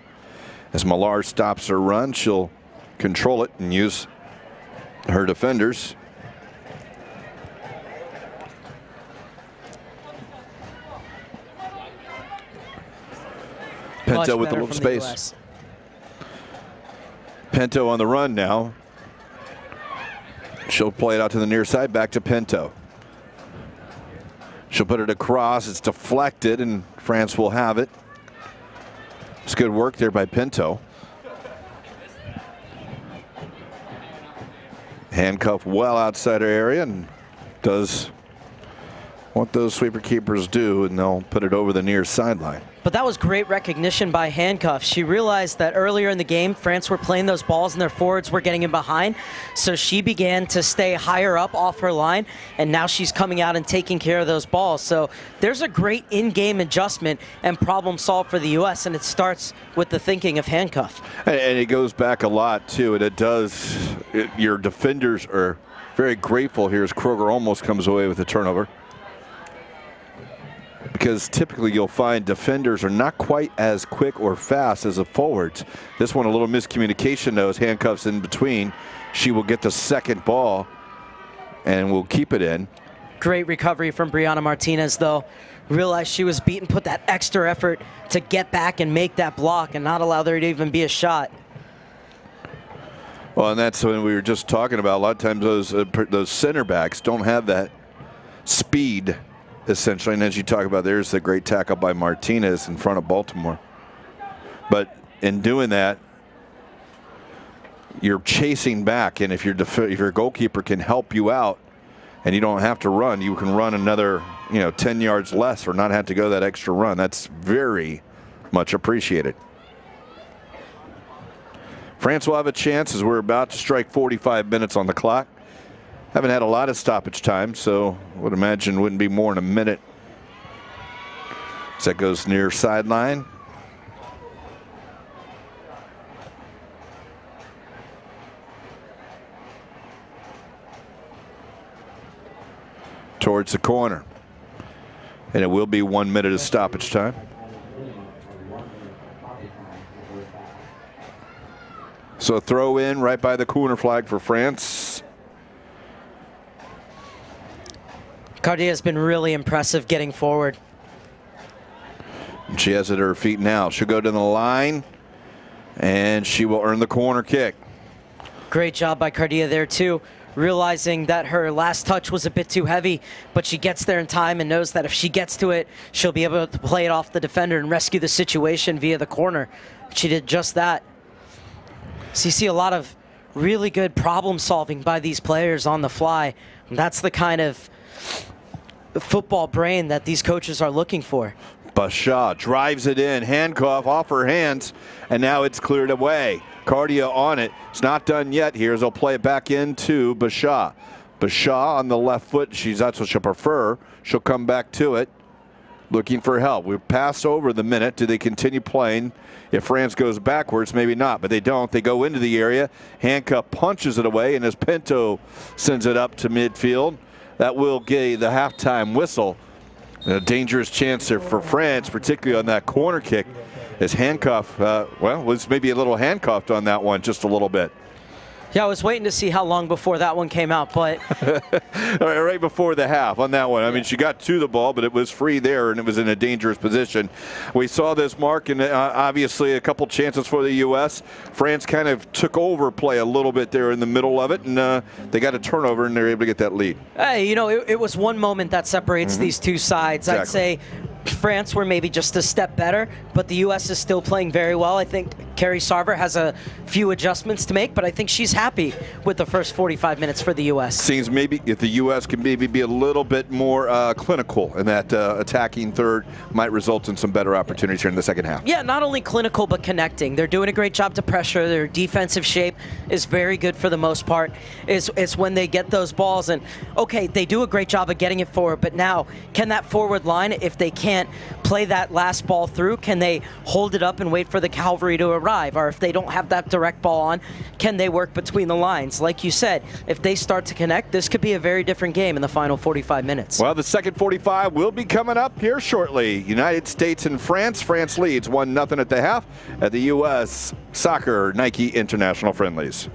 B: As Millar stops her run, she'll control it and use her defenders. Pinto with a little space. Pinto on the run now. She'll play it out to the near side, back to Pinto. She'll put it across. It's deflected, and France will have it. It's good work there by Pinto. Handcuff well outside her area and does what those sweeper keepers do, and they'll put it over the near sideline.
A: But that was great recognition by Handcuff. She realized that earlier in the game, France were playing those balls and their forwards were getting in behind. So she began to stay higher up off her line, and now she's coming out and taking care of those balls. So there's a great in-game adjustment and problem solved for the U.S., and it starts with the thinking of Handcuff.
B: And it goes back a lot, too, and it does. Your defenders are very grateful here as Kruger almost comes away with a turnover. because typically you'll find defenders are not quite as quick or fast as the forwards. This one, a little miscommunication, though, as handcuffs in between. She will get the second ball and will keep it in.
A: Great recovery from Brianna Martinez, though. Realized she was beaten, put that extra effort to get back and make that block and not allow there to even be a shot.
B: Well, and that's when we were just talking about. A lot of times those center backs don't have that speed, essentially. And as you talk about, there's the great tackle by Martinez in front of Baltimore. But in doing that, you're chasing back, and if your goalkeeper can help you out, and you don't have to run, you can run another 10 yards less or not have to go that extra run. That's very much appreciated. France will have a chance as we're about to strike 45 minutes on the clock. Haven't had a lot of stoppage time, so I would imagine wouldn't be more than a minute. As that goes near sideline. Towards the corner. And it will be 1 minute of stoppage time. So throw in right by the corner flag for France.
A: Cardia has been really impressive getting forward.
B: And she has it at her feet now. She'll go to the line, and she will earn the corner kick.
A: Great job by Cardia there, too. Realizing that her last touch was a bit too heavy, but she gets there in time and knows that if she gets to it, she'll be able to play it off the defender and rescue the situation via the corner. She did just that. So you see a lot of really good problem solving by these players on the fly. And that's the kind of football brain that these coaches are looking for.
B: Bashaw drives it in, handcuff off her hands, and now it's cleared away. Cardia on it. It's not done yet here as they'll play it back into Bashaw. Bashaw on the left foot. That's what she'll prefer. She'll come back to it, looking for help. We've passed over the minute. Do they continue playing? If France goes backwards, maybe not, but they don't. They go into the area. Handcuff punches it away, and as Pinto sends it up to midfield, that will get the halftime whistle. A dangerous chance there for France, particularly on that corner kick. As handcuff, was maybe a little handcuffed on that one, just a little bit.
A: Yeah, I was waiting to see how long before that one came out, but
B: right before the half on that one. I mean, she got to the ball, but it was free there, and it was in a dangerous position. We saw this, Mark, and obviously a couple chances for the U.S. France kind of took over play a little bit there in the middle of it, and they got a turnover, and they're able to get that lead.
A: Hey, it was one moment that separates these two sides.
B: Exactly.
A: I'd say France were maybe just a step better, but the U.S. is still playing very well. I think Carrie Sarver has a few adjustments to make, but I think she's happy with the first 45 minutes for the U.S.
B: Seems maybe if the U.S. can maybe be a little bit more clinical in that attacking third, might result in some better opportunities here in the second half.
A: Yeah, not only clinical, but connecting. They're doing a great job to pressure. Their defensive shape is very good for the most part. It's when they get those balls, and okay, they do a great job of getting it forward, but now, can that forward line, if they can't play that last ball through, can they hold it up and wait for the cavalry to arrive? Or if they don't have that direct ball on, can they work between the lines? Like you said, if they start to connect, this could be a very different game in the final 45 minutes.
B: Well, the second 45 will be coming up here shortly. United States and France. France leads 1-0 at the half at the U.S. Soccer Nike International Friendlies.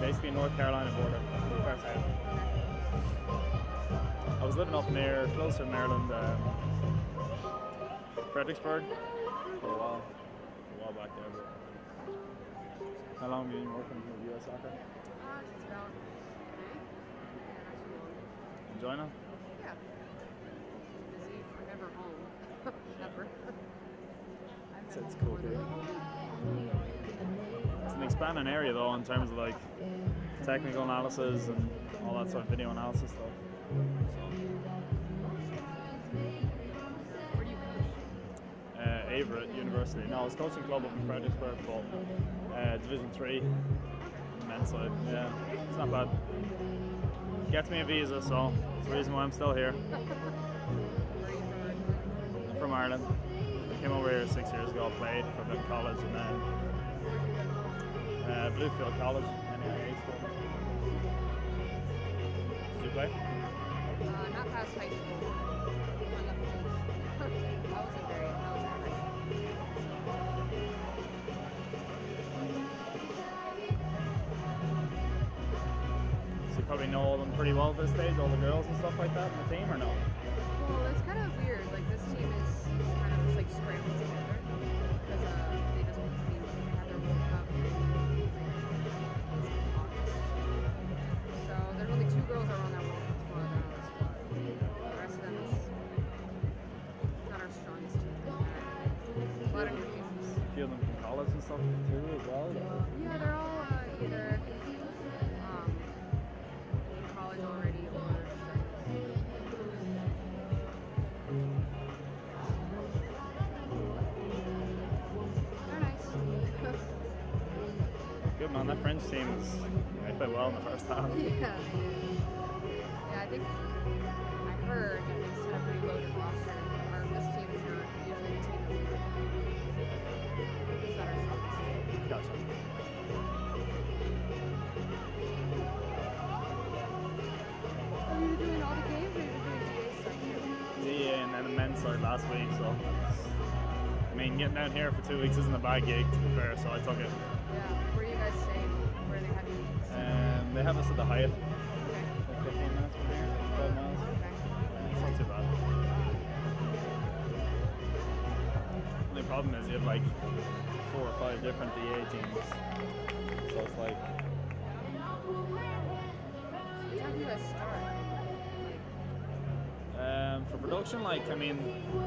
C: basically North Carolina border, far south. I was living up near, closer to Maryland, Fredericksburg, for a while back there. How long have you been working with US soccer?
D: Just about 3. Yeah, not too long.
C: Enjoying it?
D: Yeah. Busy. We're never home. Never.
C: It's cool here. It's an expanding area though in terms of like technical analysis and all that sort of video analysis stuff.
D: Where do you coach?
C: Everett University. No, I was coaching club up in Fredericksburg, but Division 3 men's side. Yeah, it's not bad. Gets me a visa, so it's the reason why I'm still here. I'm from Ireland. I came over here 6 years ago, played for a bit of college, and then Bluefield College, NAIA school. Did you play?
D: Not past high school. I wasn't very. I was average.
C: So you probably know all of them pretty well at this stage, all the girls and stuff like that in the team, or no?
D: Well, it's kind of weird. Like this team is kind of just like scrambled together because they just have their World Cup in August. So there's only 2 girls that are on that World Cup squad that are on the squad. The rest of them is not our strongest team. A lot of new faces.
C: A few of them from college and stuff too as well?
D: Yeah, they're all either in college already or they're nice.
C: Good man, that French team is, they played well in the first half.
D: Yeah, I think I heard that they set a pretty loaded roster. This team is not usually the team that's not our strongest team.
C: Gotcha.
D: Are you doing all the games or are you doing DA stuff too?
C: DA and then the men's side last week, so I mean, getting down here for 2 weeks isn't a bad gig to be fair, so I took it.
D: Yeah. Where are you guys staying? Where they have you?
C: They have us at the Hyatt,
D: Okay.
C: like 15 minutes from here, 12 miles.
D: Okay.
C: It's not too bad. The only problem is you have like 4 or 5 different DA teams, so it's like.
D: What time do you guys start?
C: For production, like, I mean,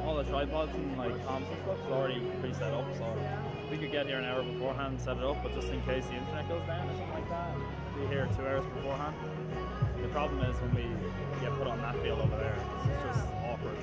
C: all the tripods and like comms and stuff is already pre-set up, so we could get here an hour beforehand and set it up, but just in case the internet goes down or something like that, be here 2 hours beforehand. The problem is when we get put on that field over there, it's just awkward.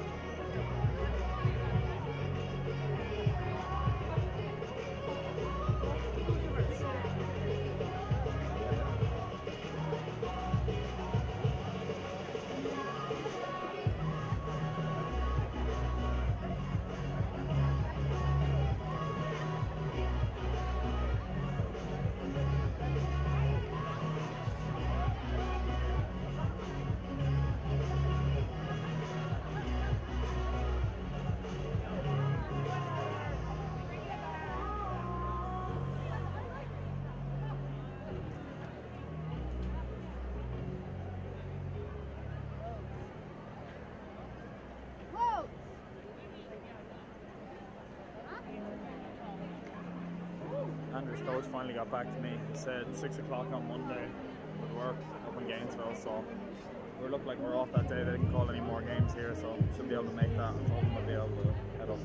C: Andrew's coach finally got back to me. He said 6 o'clock on Monday would work up in Gainesville, so we look like we're off that day. They didn't call any more games here, so should be able to make that. I told them I'd be able to head up.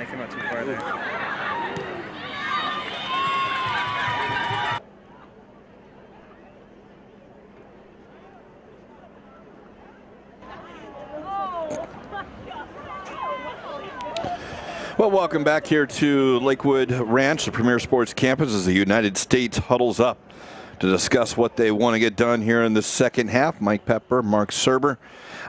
C: came out too far there.
B: Well, welcome back here to Lakewood Ranch, the premier sports campus, as the United States huddles up to discuss what they want to get done here in the second half. Mike Pepper, Mark Serber,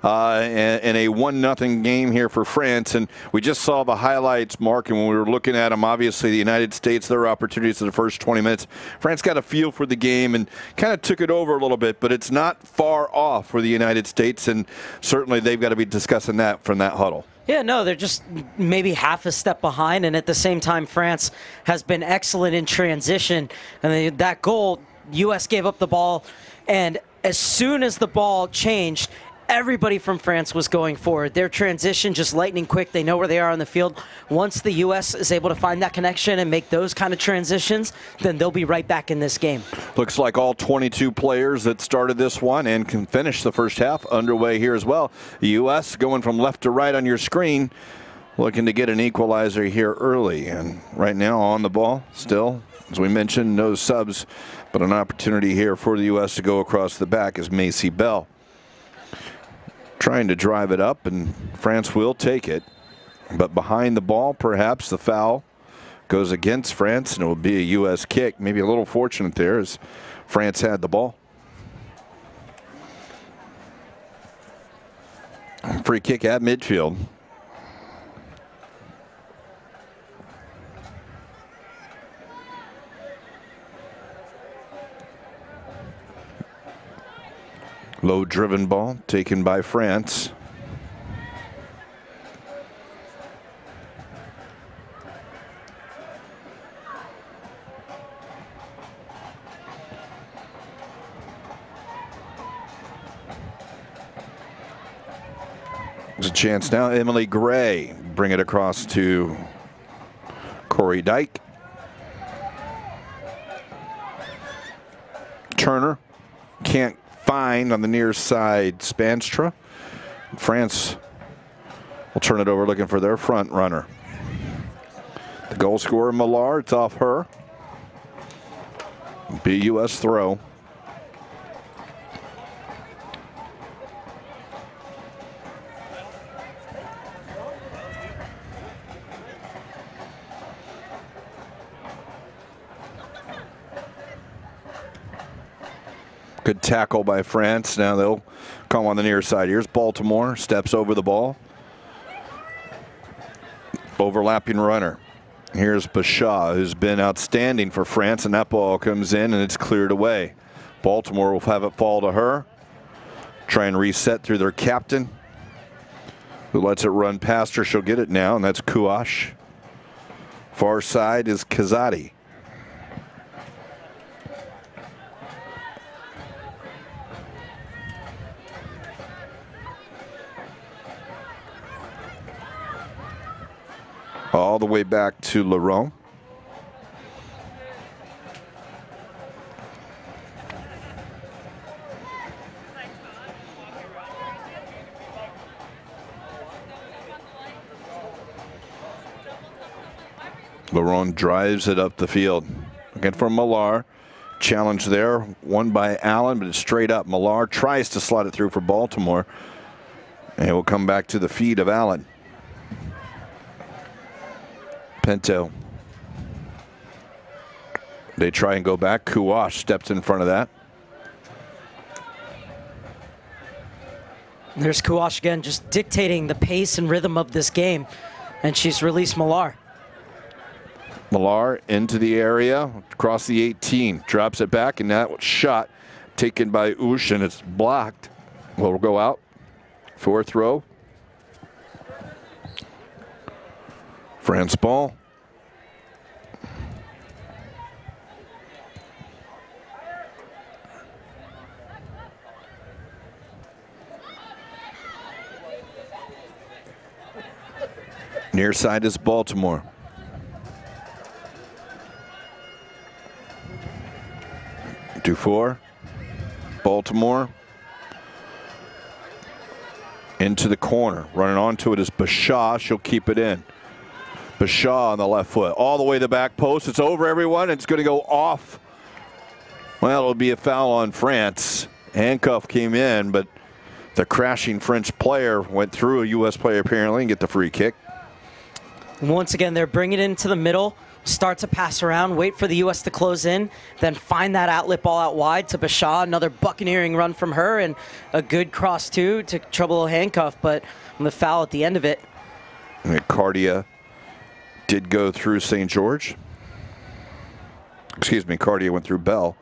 B: and a 1-0 game here for France. And we just saw the highlights, Mark, and when we were looking at them, obviously the United States, their opportunities in the first 20 minutes. France got a feel for the game and kind of took it over a little bit, but it's not far off for the United States, and certainly they've got to be discussing that from that huddle.
A: Yeah, no, they're just maybe half a step behind, and at the same time, France has been excellent in transition. And that goal, U.S. gave up the ball, and as soon as the ball changed, everybody from France was going forward. Their transition just lightning quick. They know where they are on the field. Once the U.S. is able to find that connection and make those kind of transitions, then they'll be right back in this game.
B: Looks like all 22 players that started this one and can finish the first half underway here as well. The U.S. going from left to right on your screen, looking to get an equalizer here early. And right now on the ball, still, as we mentioned, no subs, but an opportunity here for the U.S. to go across the back is Macy Bell. Trying to drive it up, and France will take it. But behind the ball, perhaps the foul goes against France, and it will be a U.S. kick. Maybe a little fortunate there as France had the ball. Free kick at midfield. Low driven ball taken by France. There's a chance now. Emily Gray bring it across to Corey Dyke. Turner can't find on the near side Spanstra. France will turn it over looking for their front runner. The goal scorer Millar, it's off her. Be a U.S. throw. Good tackle by France. Now they'll come on the near side. Here's Baltimore, steps over the ball. Overlapping runner. Here's Bashaw, who's been outstanding for France, and that ball comes in and it's cleared away. Baltimore will have it fall to her. Try and reset through their captain, who lets it run past her. She'll get it now, and that's Kuash. Far side is Kazadi. All the way back to Laurent. Laurent drives it up the field. Again for Millar. Challenge there, won by Allen, but it's straight up. Millar tries to slot it through for Baltimore. And it will come back to the feet of Allen. Pinto. They try and go back. Kuash steps in front of that.
A: There's Kuash again, just dictating the pace and rhythm of this game. And she's released Millar.
B: Millar into the area, across the 18. Drops it back, and that shot taken by Ush, and it's blocked. Will go out for a throw. France ball. Near side is Baltimore. Dufour. Baltimore. Into the corner. Running onto it is Bashaw. She'll keep it in. Bashaw on the left foot, all the way to the back post. It's over, everyone. It's going to go off. Well, it'll be a foul on France. Handcuff came in, but the crashing French player went through a U.S. player apparently and get the free kick.
A: Once again, they're bringing it into the middle, start to pass around, wait for the U.S. to close in, then find that outlet ball out wide to Bashaw. Another buccaneering run from her and a good cross, too, to trouble a handcuff, but on the foul at the end of it.
B: Cardia did go through St. George. Excuse me, Cardia went through Bell.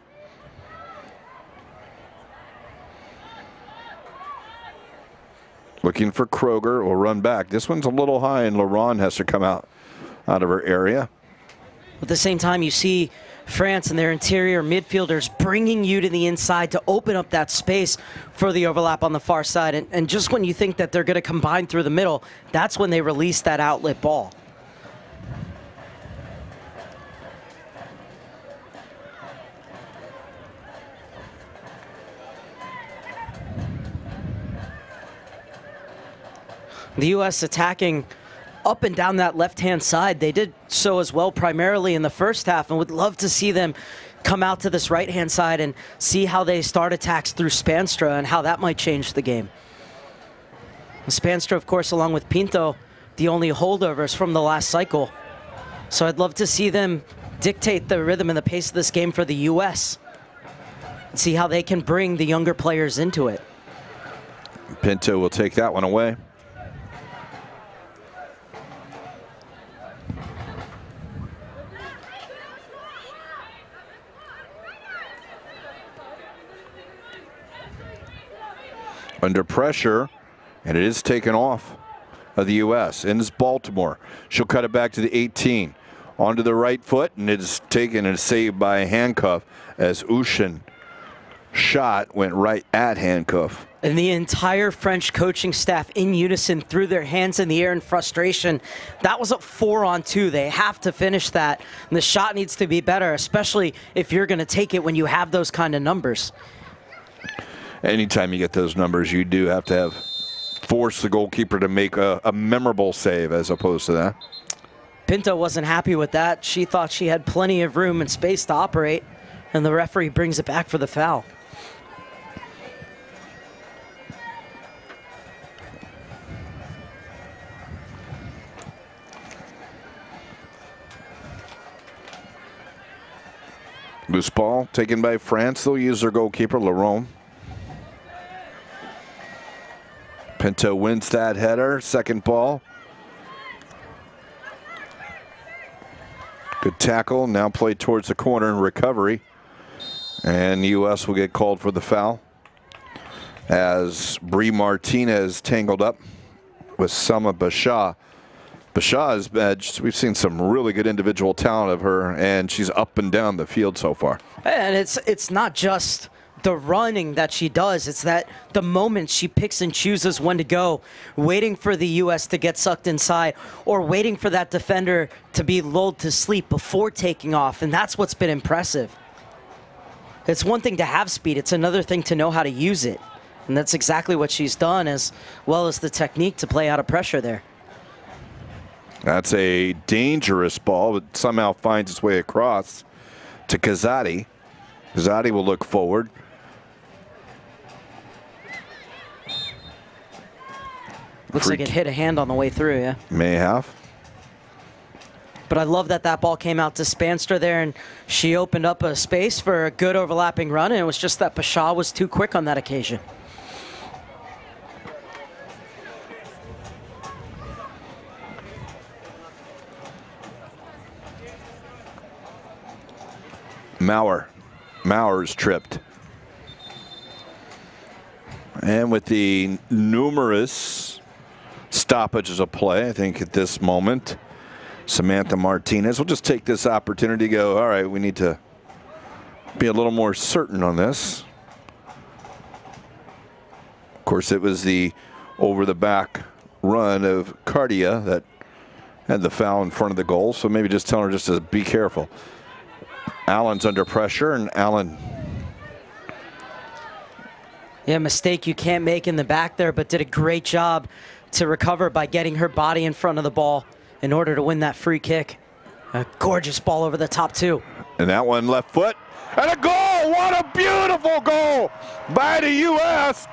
B: Looking for Kruger, will run back. This one's a little high, and Laurent has to come out of her area.
A: At the same time, you see France and their interior midfielders bringing you to the inside to open up that space for the overlap on the far side. And just when you think that they're going to combine through the middle, that's when they release that outlet ball. The U.S. attacking up and down that left-hand side. They did so as well primarily in the first half, and would love to see them come out to this right-hand side and see how they start attacks through Spanstra and how that might change the game. Spanstra, of course, along with Pinto, the only holdovers from the last cycle. So I'd love to see them dictate the rhythm and the pace of this game for the U.S. and see how they can bring the younger players into it.
B: Pinto will take that one away. Under pressure, and it is taken off of the U.S. And it's Baltimore. She'll cut it back to the 18. Onto the right foot, and it is taken and saved by a handcuff as Ushin shot went right at handcuff.
A: And the entire French coaching staff in unison threw their hands in the air in frustration. That was a 4-on-2. They have to finish that. And the shot needs to be better, especially if you're going to take it when you have those kind of numbers.
B: Anytime you get those numbers, you do have to force the goalkeeper to make a memorable save as opposed to that.
A: Pinto wasn't happy with that. She thought she had plenty of room and space to operate, and the referee brings it back for the foul.
B: Loose ball taken by France. They'll use their goalkeeper, Laurent. Pinto wins that header. Second ball. Good tackle. Now played towards the corner in recovery. And the U.S. will get called for the foul as Brie Martinez tangled up with Selma Bashaw. Bashaw is, we've seen some really good individual talent of her, and she's up and down the field so far.
A: And it's not just the running that she does, it's that the moment she picks and chooses when to go, waiting for the U.S. to get sucked inside or waiting for that defender to be lulled to sleep before taking off, and that's what's been impressive. It's one thing to have speed, it's another thing to know how to use it, and that's exactly what she's done, as well as the technique to play out of pressure there.
B: That's a dangerous ball, but somehow finds its way across to Kazadi. Kazadi will look forward.
A: Looks like it hit a hand on the way through, yeah.
B: May have.
A: But I love that that ball came out to Spanstra there, and she opened up a space for a good overlapping run, and it was just that Bashaw was too quick on that occasion.
B: Mauer's tripped. And with the numerous stoppages of play, I think at this moment, Samantha Martinez will just take this opportunity to go, all right, we need to be a little more certain on this. Of course, it was the over-the-back run of Cardia that had the foul in front of the goal, so maybe just tell her just to be careful. Allen's under pressure, and Allen.
A: Yeah, mistake you can't make in the back there, but did a great job to recover by getting her body in front of the ball in order to win that free kick. A gorgeous ball over the top, too.
B: And that one left foot. And a goal! What a beautiful goal by the U.S.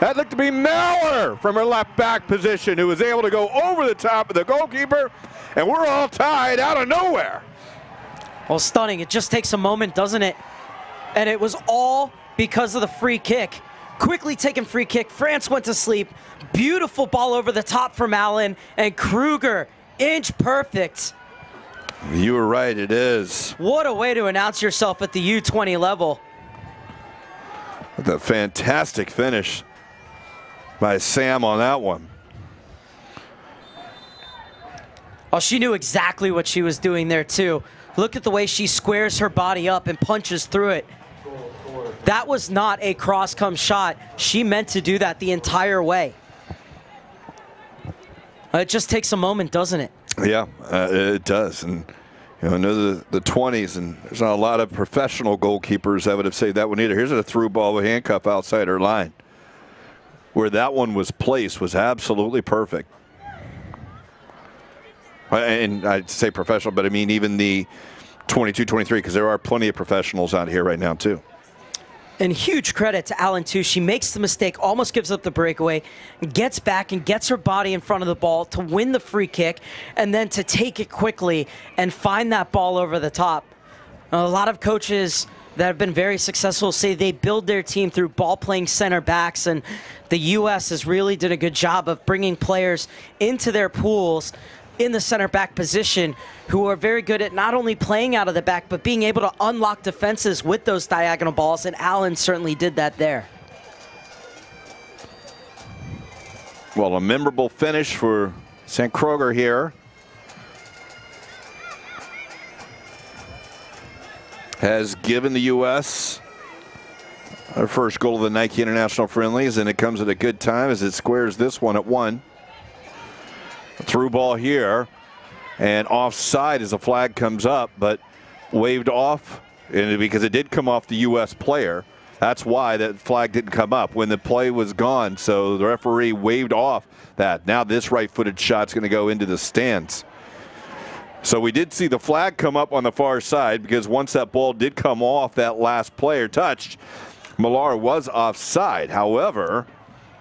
B: That looked to be Mallor from her left back position, who was able to go over the top of the goalkeeper. And we're all tied out of nowhere.
A: Well, stunning. It just takes a moment, doesn't it? And it was all because of the free kick. Quickly taken free kick. France went to sleep. Beautiful ball over the top from Allen. And Kruger, inch perfect.
B: You were right, it is.
A: What a way to announce yourself at the U-20 level.
B: What a fantastic finish by Sam on that one.
A: Oh, she knew exactly what she was doing there, too. Look at the way she squares her body up and punches through it. That was not a cross-come shot. She meant to do that the entire way. It just takes a moment, doesn't it?
B: Yeah, it does. And you know the 20s, and there's not a lot of professional goalkeepers that would have saved that one either. Here's a through ball with handcuff outside her line. Where that one was placed was absolutely perfect. And I'd say professional, but I mean even the 22, 23, because there are plenty of professionals out here right now too.
A: And huge credit to Allen, too. She makes the mistake, almost gives up the breakaway, gets back and gets her body in front of the ball to win the free kick, and then to take it quickly and find that ball over the top. A lot of coaches that have been very successful say they build their team through ball-playing center backs, and the U.S. has really done a good job of bringing players into their pools in the center back position who are very good at not only playing out of the back, but being able to unlock defenses with those diagonal balls, and Allen certainly did that there.
B: Well, a memorable finish for St. Kruger here. Has given the U.S. our first goal of the Nike International Friendlies, and it comes at a good time as it squares this one at 1. Through ball here, and offside as a flag comes up, but waved off, and because it did come off the U.S. player. That's why that flag didn't come up when the play was gone. So the referee waved off that. Now this right-footed shot's going to go into the stands. So we did see the flag come up on the far side, because once that ball did come off that last player touched, Mallor was offside. However,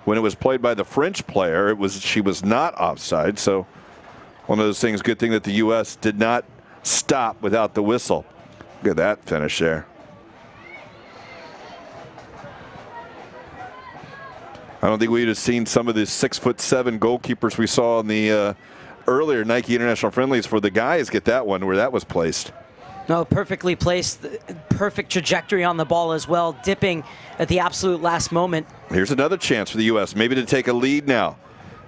B: when it was played by the French player, she was not offside. So one of those things, good thing that the U.S. did not stop without the whistle. Look at that finish there. I don't think we'd have seen some of the 6'7" goalkeepers we saw in the earlier Nike International Friendlies for the guys get that one where that was placed.
A: No, perfectly placed, perfect trajectory on the ball as well, dipping at the absolute last moment.
B: Here's another chance for the U.S. maybe to take a lead now.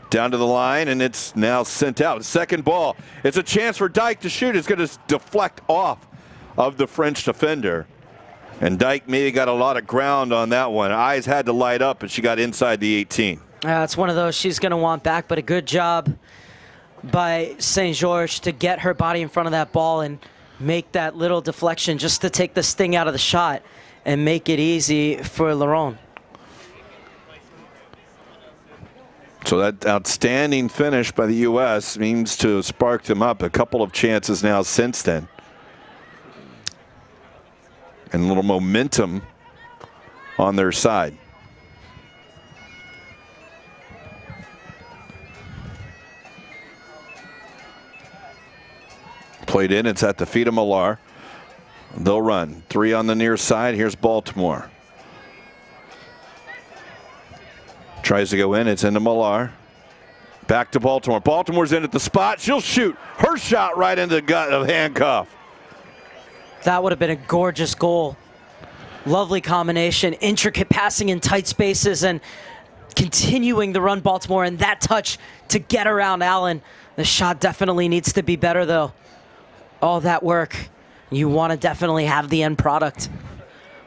B: Down to the line, and it's now sent out. Second ball. It's a chance for Dyke to shoot. It's going to deflect off of the French defender. And Dyke maybe got a lot of ground on that one. Eyes had to light up, and she got inside the 18.
A: It's one of those she's going to want back, but a good job by St. George to get her body in front of that ball and make that little deflection just to take the sting out of the shot and make it easy for Laurent.
B: So that outstanding finish by the U.S. seems to have sparked them up a couple of chances now since then. And a little momentum on their side. Played in, it's at the feet of Mallor. They'll run. 3 on the near side. Here's Baltimore. Tries to go in, it's into Mallor. Back to Baltimore. Baltimore's in at the spot. She'll shoot her shot right into the gut of Handcuff.
A: That would have been a gorgeous goal. Lovely combination, intricate passing in tight spaces and continuing the run Baltimore, and that touch to get around Allen. The shot definitely needs to be better though. All that work, you want to definitely have the end product.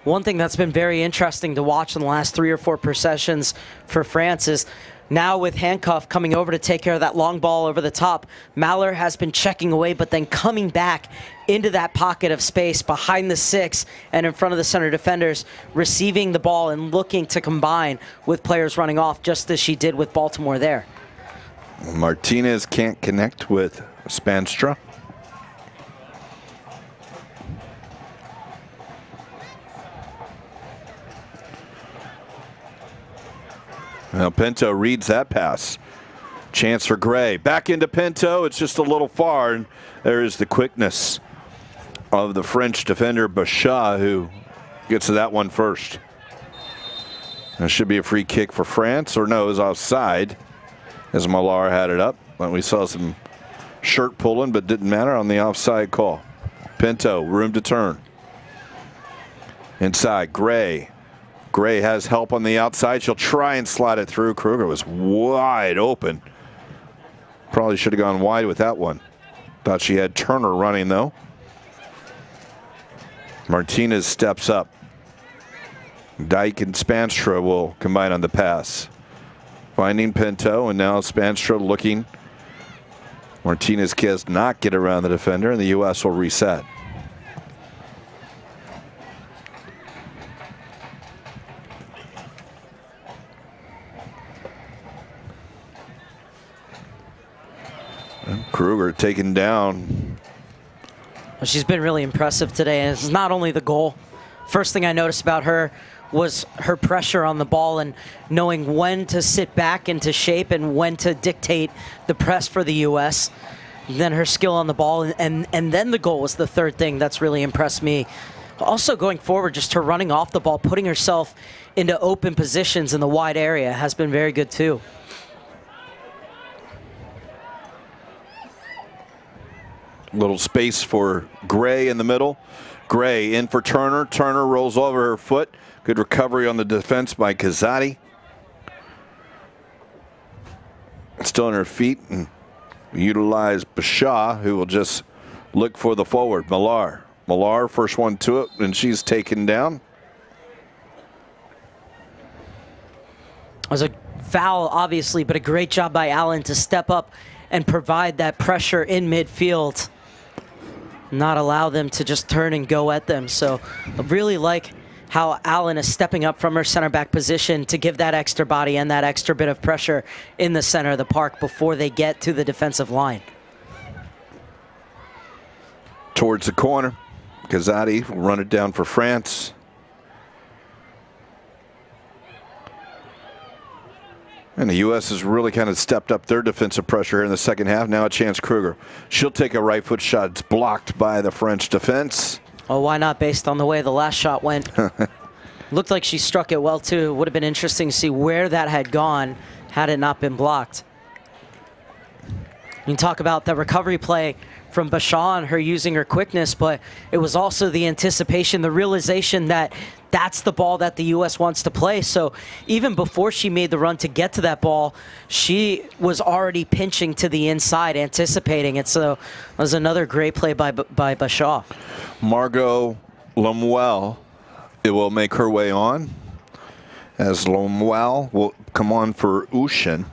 A: One thing that's been very interesting to watch in the last 3 or 4 possessions for France is now with Handcuff coming over to take care of that long ball over the top, Mallor has been checking away, but then coming back into that pocket of space behind the 6 and in front of the center defenders, receiving the ball and looking to combine with players running off, just as she did with Baltimore there.
B: Martinez can't connect with Spanstra. Now Pinto reads that pass. Chance for Gray. Back into Pinto. It's just a little far. And there is the quickness of the French defender Bachat, who gets to that one first. That should be a free kick for France, or no, it was offside as Millar had it up. But we saw some shirt pulling, but didn't matter on the offside call. Pinto, room to turn. Inside, Gray. Gray has help on the outside. She'll try and slide it through. Kruger was wide open. Probably should have gone wide with that one. Thought she had Turner running, though. Martinez steps up. Dyke and Spanstra will combine on the pass. Finding Pinto, and now Spanstra looking. Martinez does not get around the defender, and the U.S. will reset. Kruger taken down.
A: Well, she's been really impressive today, and it's not only the goal. First thing I noticed about her was her pressure on the ball and knowing when to sit back into shape and when to dictate the press for the U.S. Then her skill on the ball, and then the goal was the third thing that's really impressed me. Also going forward, just her running off the ball, putting herself into open positions in the wide area has been very good too.
B: Little space for Gray in the middle. Gray in for Turner. Turner rolls over her foot. Good recovery on the defense by Kazadi. Still on her feet, and utilize Bachat, who will just look for the forward. Millar. Millar, first one to it, and she's taken down.
A: It was a foul, obviously, but a great job by Allen to step up and provide that pressure in midfield. Not allow them to just turn and go at them. So I really like how Allen is stepping up from her center back position to give that extra body and that extra bit of pressure in the center of the park before they get to the defensive line.
B: Towards the corner. Kazadi will run it down for France. And the U.S. has really kind of stepped up their defensive pressure here in the second half. Now a chance Kruger. She'll take a right foot shot. It's blocked by the French defense.
A: Oh, why not, based on the way the last shot went? Looked like she struck it well, too. It would have been interesting to see where that had gone had it not been blocked. You can talk about the recovery play from Bachat and her using her quickness, but it was also the anticipation, the realization that that's the ball that the U.S. wants to play. So even before she made the run to get to that ball, she was already pinching to the inside, anticipating it. So it was another great play by Bachat.
B: Margot Lemuel, it will make her way on, as Lemuel will come on for Ushin.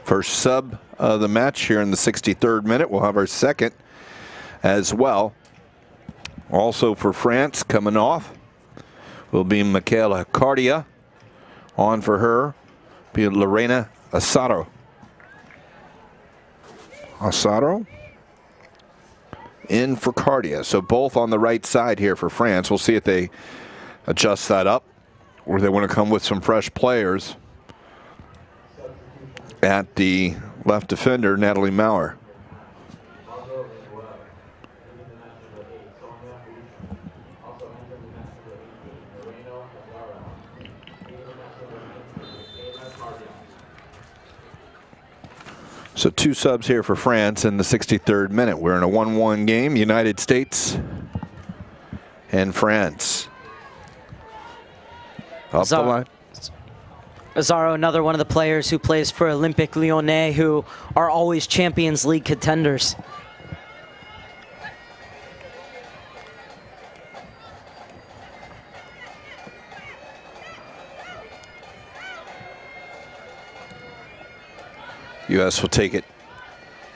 B: First sub of the match here in the 63rd minute. We'll have our second as well. Also for France, coming off will be Michaela Cardia. On for her, be Lorena Asaro. Asaro in for Cardia. So both on the right side here for France. We'll see if they adjust that up or they want to come with some fresh players. At the left defender, Natalie Maurer. So two subs here for France in the 63rd minute. We're in a 1-1 game, United States and France. Up the line.
A: Azaro, another one of the players who plays for Olympique Lyonnais, who are always Champions League contenders.
B: U.S. will take it.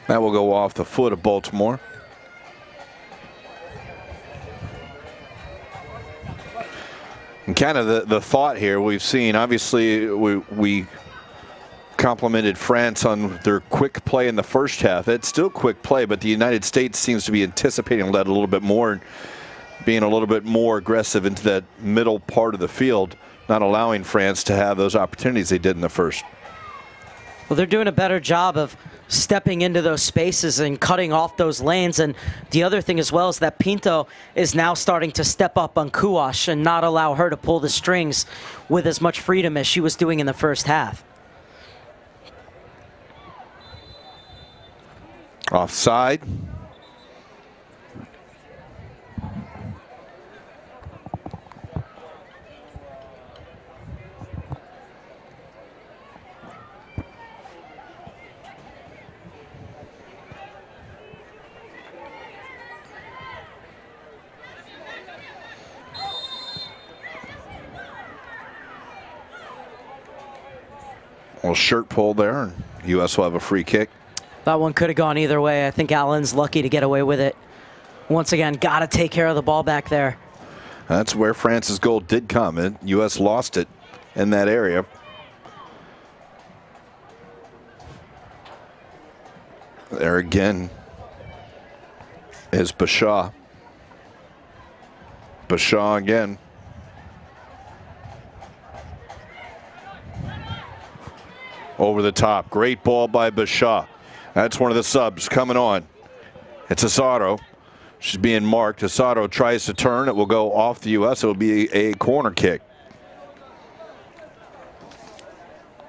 B: That will go off the foot of Baltimore. And kind of the thought here we've seen, obviously we complimented France on their quick play in the first half. It's still quick play, but the United States seems to be anticipating that a little bit more and being a little bit more aggressive into that middle part of the field, not allowing France to have those opportunities they did in the first.
A: Well, they're doing a better job of stepping into those spaces and cutting off those lanes. And the other thing as well is that Pinto is now starting to step up on Kuash and not allow her to pull the strings with as much freedom as she was doing in the first half.
B: Offside. Little shirt pull there, and U.S. will have a free kick.
A: That one could have gone either way. I think Allen's lucky to get away with it. Once again, got to take care of the ball back there.
B: That's where France's goal did come, and U.S. lost it in that area. There again is Bashaw. Bashaw again. Over the top. Great ball by Bashaw. That's one of the subs coming on. It's Asaro. She's being marked. Asaro tries to turn. It will go off the U.S. It will be a corner kick.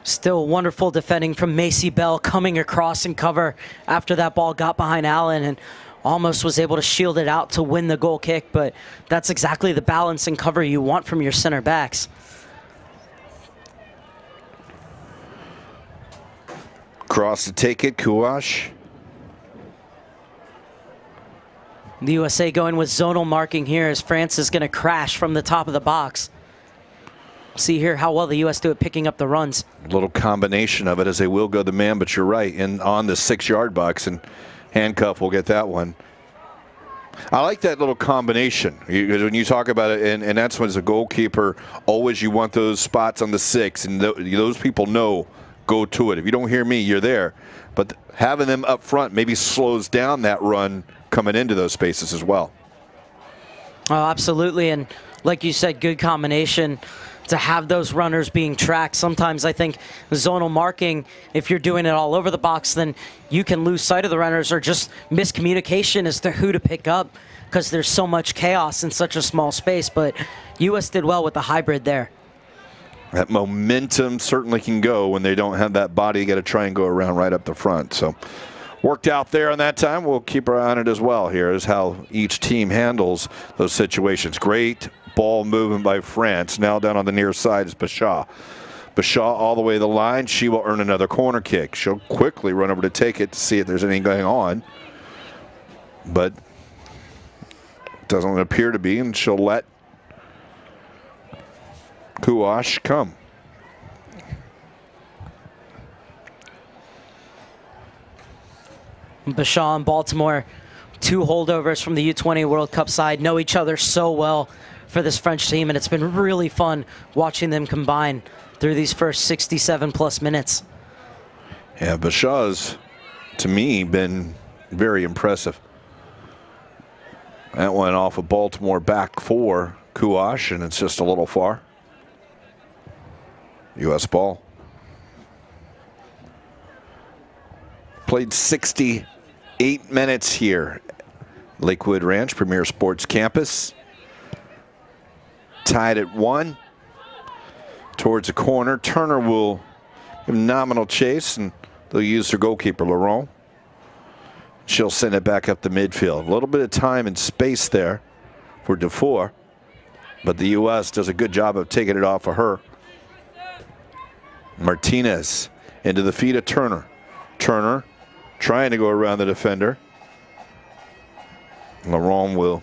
A: Still wonderful defending from Macy Bell, coming across and cover after that ball got behind Allen and almost was able to shield it out to win the goal kick, but that's exactly the balance and cover you want from your center backs.
B: Cross to take it, Kuash.
A: The USA going with zonal marking here as France is going to crash from the top of the box. See here how well the U.S. do at picking up the runs.
B: A little combination of it as they will go the man, but you're right, and on the 6-yard box, and Handcuff will get that one. I like that little combination. When you talk about it, and that's when as a goalkeeper, always you want those spots on the 6, and those people know, go to it. If you don't hear me, you're there. But having them up front maybe slows down that run coming into those spaces as well.
A: Oh, absolutely, and like you said, good combination to have those runners being tracked. Sometimes I think zonal marking, if you're doing it all over the box, then you can lose sight of the runners or just miscommunication as to who to pick up because there's so much chaos in such a small space. But U.S. did well with the hybrid there.
B: That momentum certainly can go when they don't have that body. You got to try and go around right up the front. So worked out there on that time. We'll keep our eye on it as well. Here is how each team handles those situations. Great ball movement by France. Now down on the near side is Bashaw. Bashaw all the way to the line. She will earn another corner kick. She'll quickly run over to take it to see if there's anything going on. But doesn't appear to be, and she'll let Kuash come.
A: Bashaw and Baltimore, 2 holdovers from the U-20 World Cup side, know each other so well for this French team, and it's been really fun watching them combine through these first 67+ minutes.
B: Yeah, Bashaw's, to me, been very impressive. That went off of Baltimore back for Kuash, and it's just a little far. U.S. ball. Played 68 minutes here. Lakewood Ranch, Premier Sports Campus. Tied at 1. Towards the corner. Turner will give nominal chase, and they'll use their goalkeeper, Laurent. She'll send it back up the midfield. A little bit of time and space there for Dufour, but the U.S. does a good job of taking it off of her. Martinez into the feet of Turner. Turner trying to go around the defender. Laurent will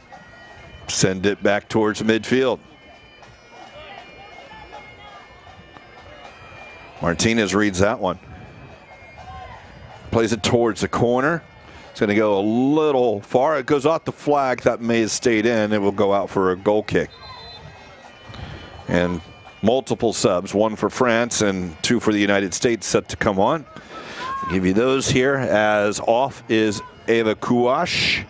B: send it back towards midfield. Martinez reads that one. Plays it towards the corner. It's going to go a little far. It goes off the flag. That may have stayed in. It will go out for a goal kick. And multiple subs, one for France and two for the United States set to come on. I'll give you those here. As off is Eva Kuash.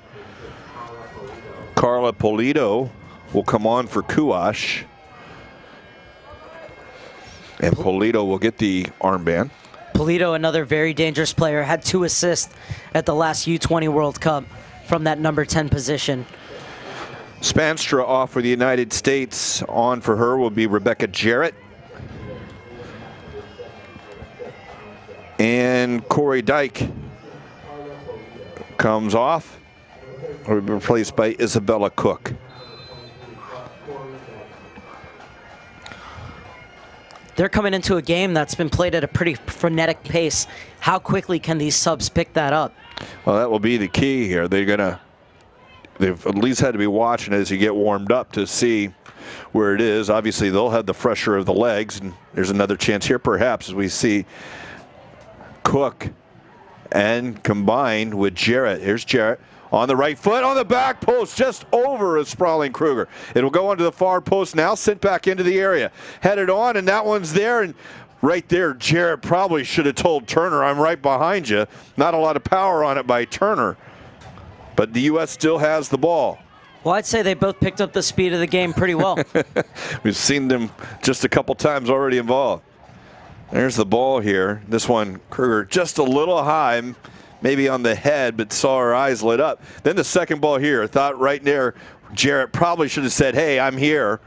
B: Carla Polito will come on for Kuash. And Polito will get the armband.
A: Polito, another very dangerous player, had 2 assists at the last U-20 World Cup from that number 10 position.
B: Spanstra off for the United States. On for her will be Rebecca Jarrett. And Corey Dyke comes off, replaced by Isabella Cook.
A: They're coming into a game that's been played at a pretty frenetic pace. How quickly can these subs pick that up?
B: Well, that will be the key here. They've at least had to be watching as you get warmed up to see where it is. Obviously, they'll have the pressure of the legs, and there's another chance here perhaps as we see Cook and combined with Jarrett. Here's Jarrett on the right foot, on the back post, just over a sprawling Kruger. It'll go onto the far post now, sent back into the area. Headed on, and that one's there, and right there, Jarrett probably should have told Turner, I'm right behind you. Not a lot of power on it by Turner, but the U.S. still has the ball.
A: Well, I'd say they both picked up the speed of the game pretty well.
B: We've seen them just a couple times already involved. There's the ball here. This one, Kruger, just a little high, maybe on the head, but saw her eyes lit up. Then the second ball here, I thought right there, Jarrett probably should have said, hey, I'm here.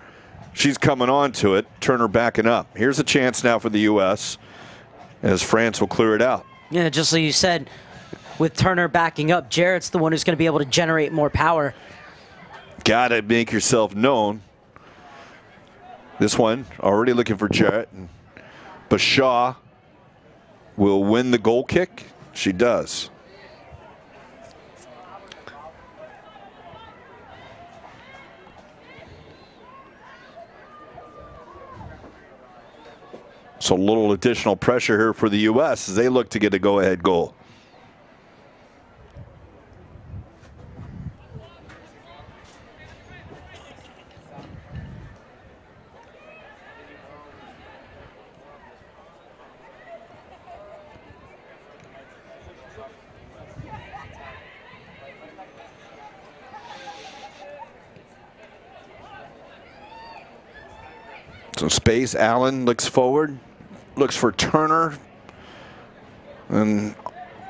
B: She's coming on to it. Turner backing up. Here's a chance now for the U.S. as France will clear it out.
A: Yeah, just like you said, with Turner backing up, Jarrett's the one who's going to be able to generate more power.
B: Got to make yourself known. This one, already looking for Jarrett. Bashaw will win the goal kick. She does. So a little additional pressure here for the U.S. as they look to get a go-ahead goal. Some space. Allen looks forward, looks for Turner, and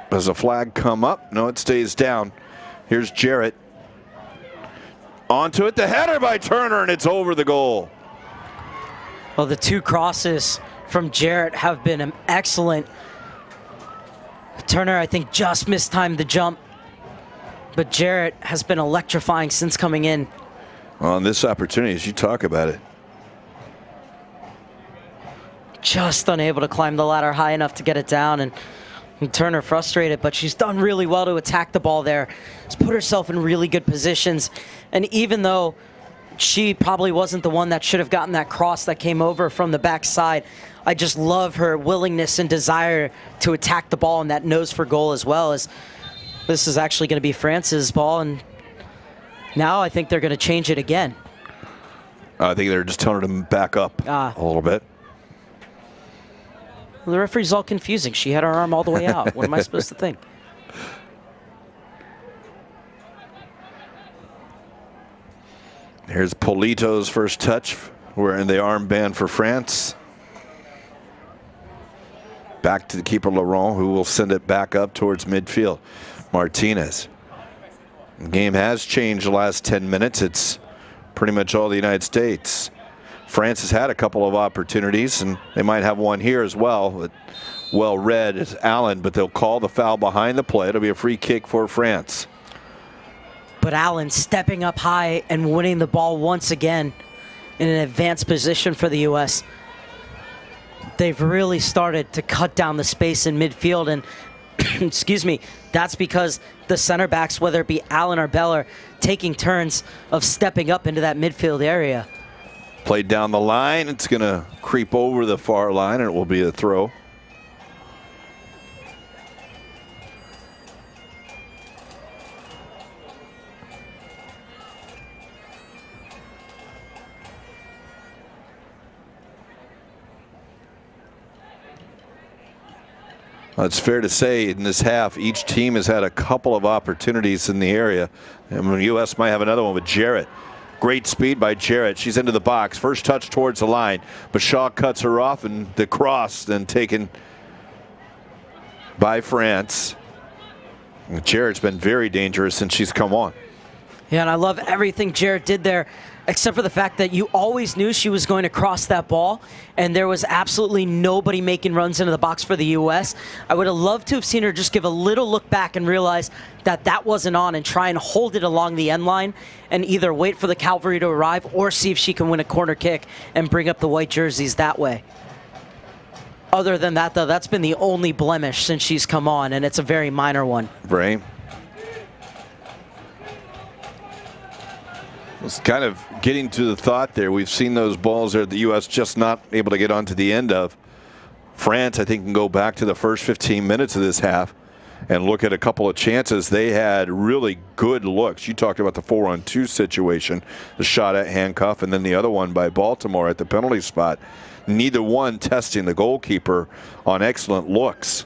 B: does a flag come up? No, it stays down. Here's Jarrett. Onto it, the header by Turner, and it's over the goal.
A: Well, the 2 crosses from Jarrett have been excellent. Turner, I think, just mistimed the jump, but Jarrett has been electrifying since coming in.
B: On this opportunity, as you talk about it.
A: Just unable to climb the ladder high enough to get it down, and Turner frustrated, but she's done really well to attack the ball there. She's put herself in really good positions, and even though she probably wasn't the one that should have gotten that cross that came over from the backside, I just love her willingness and desire to attack the ball and that nose for goal as well. As this is actually going to be France's ball, and now I think they're going to change it again.
B: I think they're just telling them back up a little bit.
A: Well, the referee's all confusing. She had her arm all the way out. What am I supposed to think?
B: Here's Polito's first touch, wearing the armband for France. Back to the keeper, Laurent, who will send it back up towards midfield. Martinez. The game has changed the last 10 minutes. It's pretty much all the United States. France has had a couple of opportunities, and they might have one here as well. But well read is Allen, but they'll call the foul behind the play. It'll be a free kick for France.
A: But Allen stepping up high and winning the ball once again in an advanced position for the U.S. They've really started to cut down the space in midfield, and excuse me, that's because the center backs, whether it be Allen or Bell, are taking turns of stepping up into that midfield area.
B: Played down the line. It's going to creep over the far line, and it will be a throw. Well, it's fair to say in this half, each team has had a couple of opportunities in the area. And the U.S. might have another one with Jarrett. Great speed by Jarrett. She's into the box. First touch towards the line. Bashaw cuts her off, and the cross then taken by France. Jarrett's been very dangerous since she's come on.
A: Yeah, and I love everything Jarrett did there, except for the fact that you always knew she was going to cross that ball, and there was absolutely nobody making runs into the box for the U.S. I would have loved to have seen her just give a little look back and realize that that wasn't on and try and hold it along the end line and either wait for the cavalry to arrive or see if she can win a corner kick and bring up the white jerseys that way. Other than that, though, that's been the only blemish since she's come on, and it's a very minor one.
B: Right. It's kind of getting to the thought there. We've seen those balls there the U.S. just not able to get onto the end of. France, I think, can go back to the first 15 minutes of this half and look at a couple of chances. They had really good looks. You talked about the 4-on-2 situation, the shot at handcuff, and then the other one by Baltimore at the penalty spot. Neither one testing the goalkeeper on excellent looks.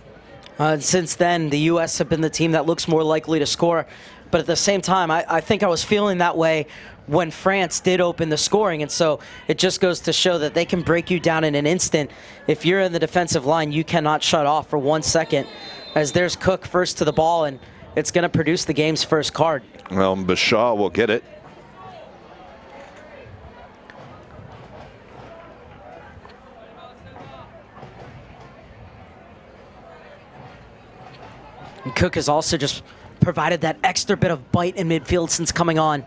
A: Since then, the U.S. have been the team that looks more likely to score. But at the same time, I think I was feeling that way when France did open the scoring. And so it just goes to show that they can break you down in an instant. If you're in the defensive line, you cannot shut off for 1 second. As there's Cook first to the ball, and it's going to produce the game's first card.
B: Well, Bashaw will get it.
A: And Cook has also just provided that extra bit of bite in midfield since coming on.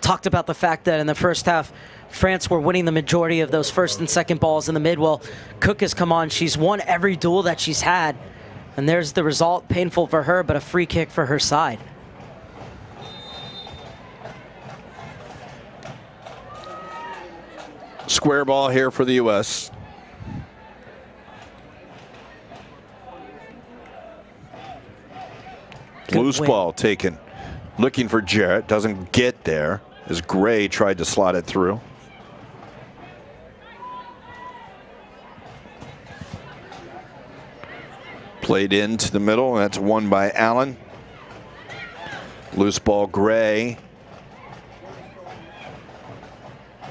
A: Talked about the fact that in the first half, France were winning the majority of those first and second balls in the mid. Well, Cook has come on. She's won every duel that she's had. And there's the result. Painful for her, but a free kick for her side.
B: Square ball here for the U.S. Loose ball taken. Looking for Jarrett. Doesn't get there as Gray tried to slot it through. Played into the middle. That's won by Allen. Loose ball, Gray.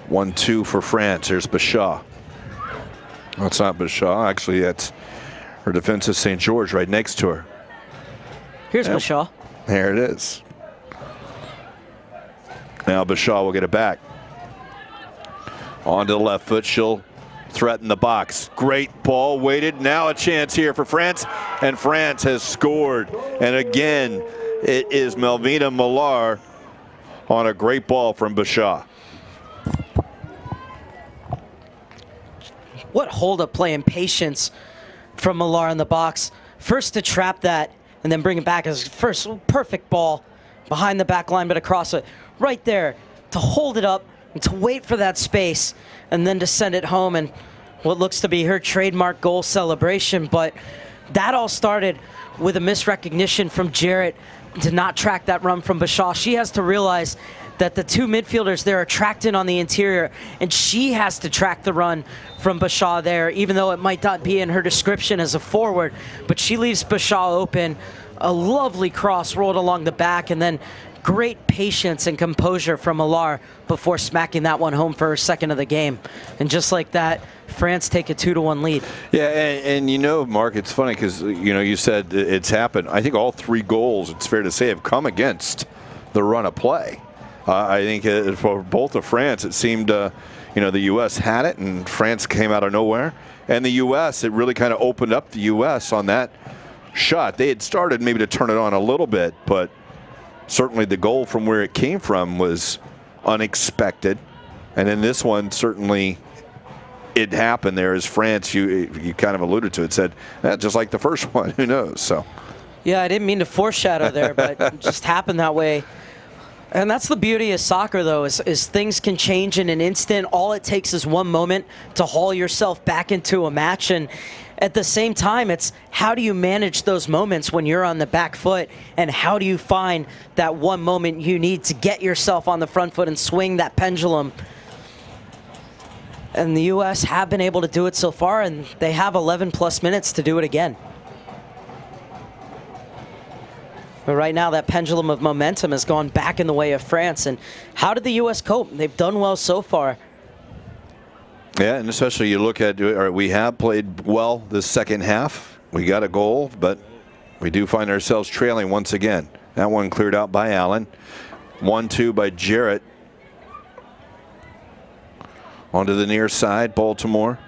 B: 1-2 for France. There's Bashaw. No, it's not Bashaw. Actually, that's her defensive St. George right next to her.
A: Here's Bashaw.
B: There it is. Now Bashaw will get it back. On to the left foot. She'll threaten the box. Great ball waited. Now a chance here for France. And France has scored. And again, it is Melvina Millar on a great ball from Bashaw.
A: What hold-up play and patience from Millar in the box. First to trap that and then bring it back as first perfect ball behind the back line, but across it right there to hold it up and to wait for that space and then to send it home, and what looks to be her trademark goal celebration. But that all started with a misrecognition from Jarrett to not track that run from Bashaw. She has to realize that the two midfielders there are tracked in on the interior, and she has to track the run from Bashaw there, even though it might not be in her description as a forward. But she leaves Bashaw open. A lovely cross rolled along the back, and then great patience and composure from Millar before smacking that one home for her second of the game. And just like that, France take a 2-1 lead. Yeah,
B: and you know, Mark, it's funny because, you know, you said it's happened. I think all three goals, it's fair to say, have come against the run of play. I think for both of France, it seemed, you know, the U.S. had it and France came out of nowhere. And the U.S., it really kind of opened up the U.S. on that shot. They had started maybe to turn it on a little bit, but certainly the goal from where it came from was unexpected. And in this one, certainly it happened there as France, you kind of alluded to it, said, just like the first one, who knows? So.
A: Yeah, I didn't mean to foreshadow there, but it just happened that way. And that's the beauty of soccer, though, is things can change in an instant. All it takes is one moment to haul yourself back into a match. And at the same time, it's how do you manage those moments when you're on the back foot, and how do you find that one moment you need to get yourself on the front foot and swing that pendulum. And the U.S. have been able to do it so far, and they have 11+ minutes to do it again. But right now, that pendulum of momentum has gone back in the way of France. And how did the U.S. cope? They've done well so far.
B: Yeah, and especially you look at, we have played well this second half. We got a goal, but we do find ourselves trailing once again. That one cleared out by Allen. 1-2 by Jarrett. Onto the near side, Baltimore.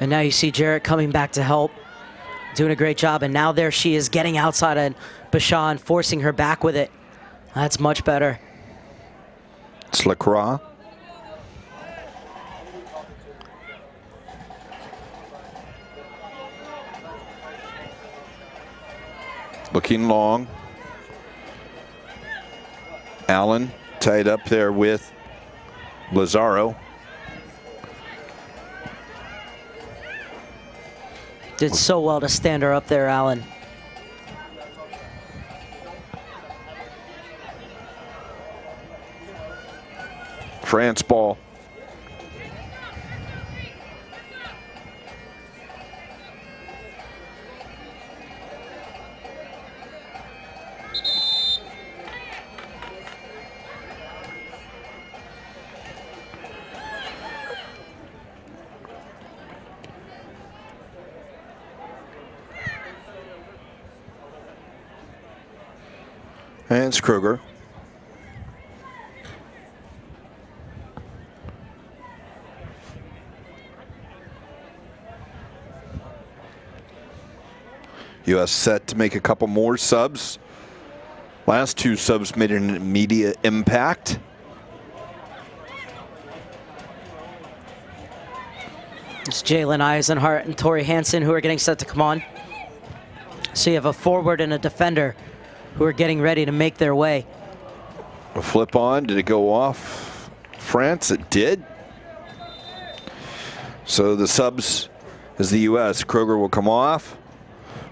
A: And now you see Jarrett coming back to help, doing a great job. And now there she is getting outside of Bashan, forcing her back with it. That's much better.
B: It's Lacroix. Looking long. Allen tied up there with Lazaro.
A: Did so well to stand her up there, Allen.
B: France ball. And it's Kruger. U.S. set to make a couple more subs. Last two subs made an immediate impact.
A: It's Jalen Eisenhart and Tori Hansen who are getting set to come on. So you have a forward and a defender who are getting ready to make their way.
B: A flip on, did it go off France? It did. So the subs is the U.S. Kruger will come off.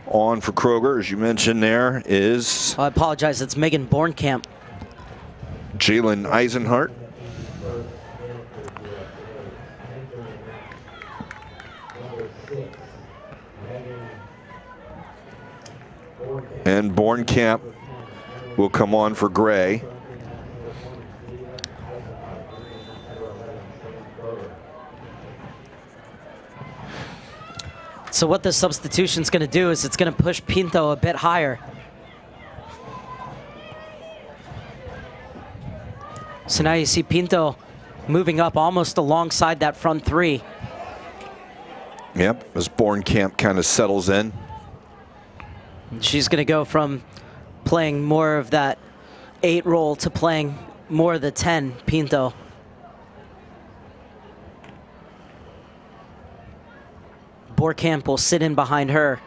B: On for Kruger, as you mentioned there, is...
A: I apologize, it's Megan Bornkamp.
B: Jalen Eisenhart. And Bornkamp will come on for Gray.
A: So what this substitution's going to do is it's going to push Pinto a bit higher. So now you see Pinto moving up almost alongside that front three.
B: Yep, as Bornkamp kind of settles in.
A: She's going to go from playing more of that 8 role to playing more of the 10, Pinto. Borkamp will sit in behind her.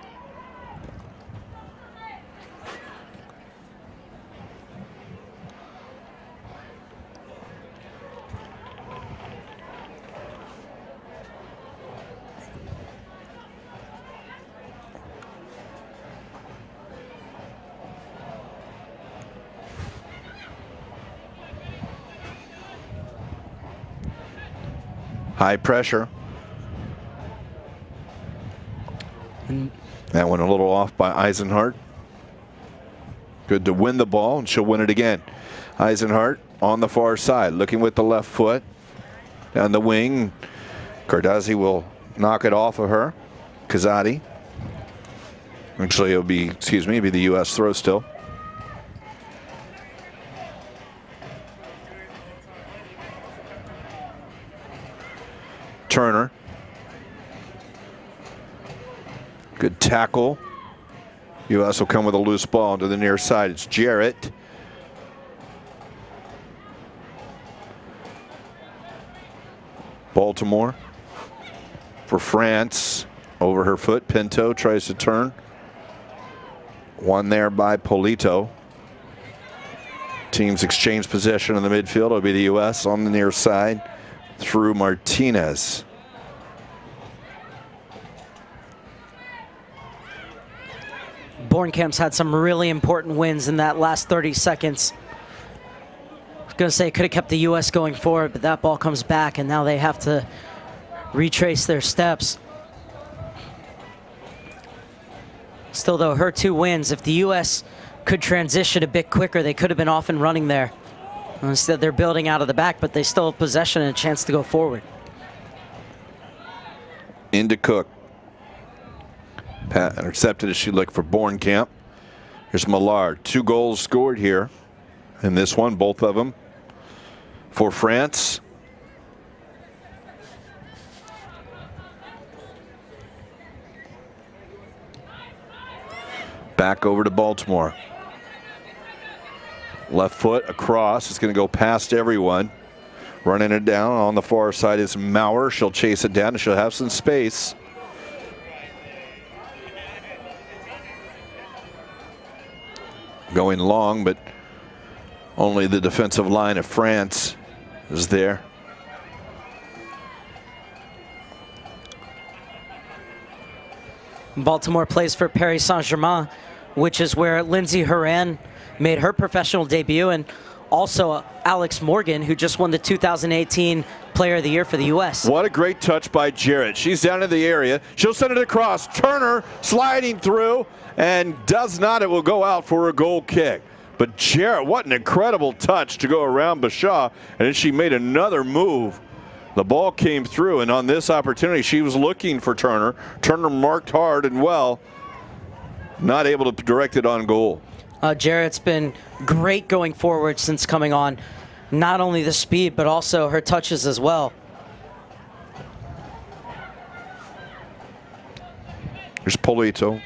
B: High pressure.
A: And
B: that one a little off by Eisenhart. Good to win the ball, and she'll win it again. Eisenhart on the far side, looking with the left foot. Down the wing. Cardazzi will knock it off of her. Kazadi. Actually, it'll be, excuse me, it'll be the U.S. throw still. Turner. Good tackle. U.S. will come with a loose ball to the near side. It's Jarrett. Baltimore for France. Over her foot. Pinto tries to turn. One there by Polito. Teams exchange possession in the midfield. It'll be the U.S. on the near side through Martinez.
A: Bornkamp's had some really important wins in that last 30 seconds. I was going to say it could have kept the U.S. going forward, but that ball comes back, and now they have to retrace their steps. Still, though, her 2 wins, if the U.S. could transition a bit quicker, they could have been off and running there. Instead, they're building out of the back, but they still have possession and a chance to go forward.
B: Into Cook. Pat intercepted as she looked for Bornkamp. Here's Millard. 2 goals scored here in this one, both of them for France. Back over to Baltimore. Left foot across. It's going to go past everyone. Running it down on the far side is Maurer. She'll chase it down and she'll have some space. Going long, but only the defensive line of France is there.
A: Baltimore plays for Paris Saint-Germain, which is where Lindsay Horan made her professional debut, and also Alex Morgan, who just won the 2018 Player of the Year for the U.S.
B: What a great touch by Jarrett. She's down in the area. She'll send it across. Turner sliding through and does not. It will go out for a goal kick. But Jarrett, what an incredible touch to go around Bashaw, and then she made another move. The ball came through, and on this opportunity, she was looking for Turner. Turner marked hard and well, not able to direct it on goal.
A: Jarrett's been great going forward since coming on. Not only the speed, but also her touches as well.
B: Here's Polito.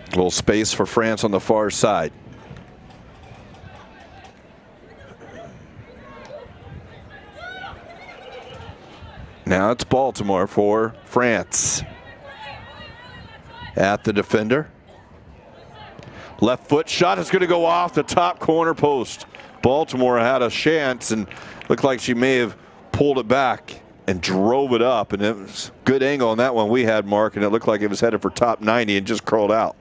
B: A little space for France on the far side. Now it's Baltimore for France. At the defender. Left foot shot is going to go off the top corner post. Baltimore had a chance and looked like she may have pulled it back and drove it up. And it was good angle on that one we had, Mark, and it looked like it was headed for top 90 and just curled out.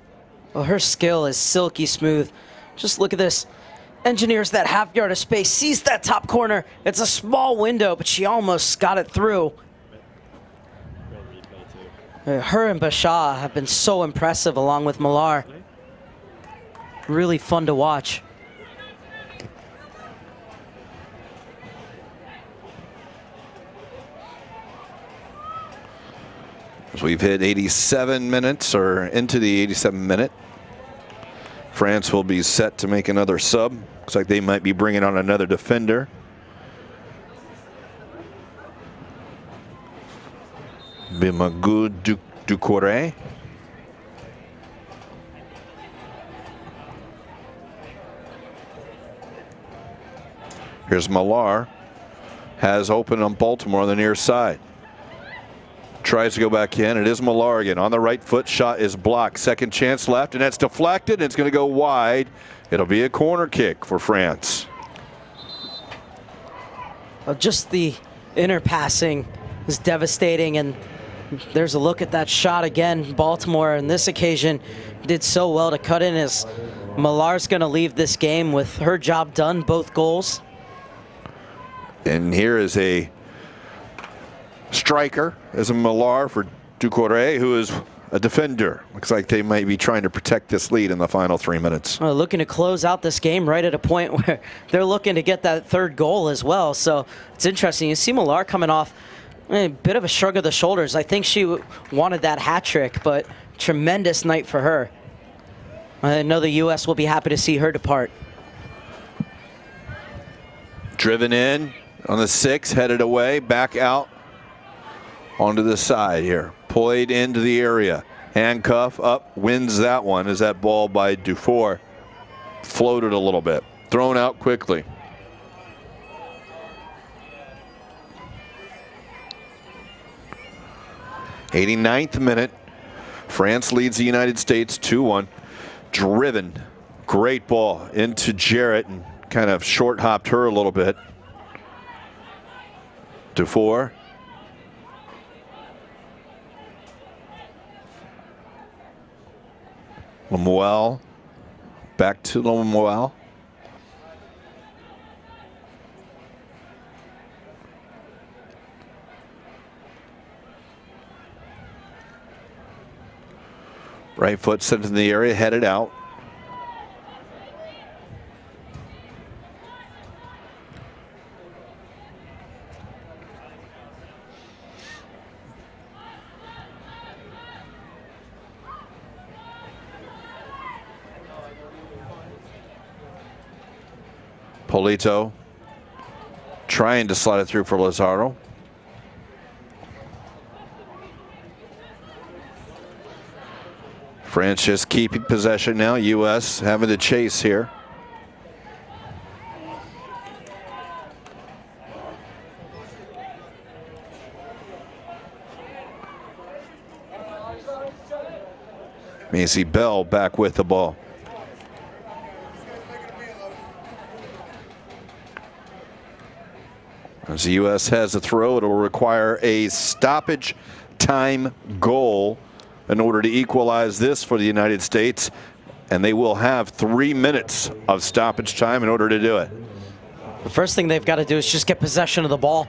A: Well, her skill is silky smooth. Just look at this. Engineers that half yard of space, sees that top corner. It's a small window, but she almost got it through. Her and Bashaw have been so impressive along with Millar. Really fun to watch.
B: So we've hit 87 minutes, or into the 87 minute. France will be set to make another sub. Looks like they might be bringing on another defender. Bimagou Ducouré. Here's Millar. Has open on Baltimore on the near side. Tries to go back in. It is Millar again. On the right foot, shot is blocked. Second chance left, and that's deflected, and it's going to go wide. It'll be a corner kick for France.
A: Well, just the inner passing is devastating, and there's a look at that shot again. Baltimore, on this occasion, did so well to cut in, as Millar's going to leave this game with her job done, both goals.
B: And here is a striker, as a Millar for Ducouré, who is a defender. Looks like they might be trying to protect this lead in the final 3 minutes.
A: Well, looking to close out this game right at a point where they're looking to get that third goal as well. So it's interesting. You see Millar coming off a bit of a shrug of the shoulders. I think she wanted that hat trick, but tremendous night for her. I know the U.S. will be happy to see her depart.
B: Driven in on the 6, headed away, back out onto the side here. Played into the area. Handcuff up, wins that one as that ball by Dufour floated a little bit. Thrown out quickly. '89th minute. France leads the United States 2-1. Driven. Great ball into Jarrett and kind of short hopped her a little bit. Dufour. Lemuel. Back to Lemuel. Right foot sent in the area, headed out. Polito trying to slide it through for Lazaro. France just keeping possession now. U.S. having to chase here. Macy Bell back with the ball. As the U.S. has a throw, it will require a stoppage time goal in order to equalize this for the United States. And they will have 3 minutes of stoppage time in order to do it.
A: The first thing they've got to do is just get possession of the ball.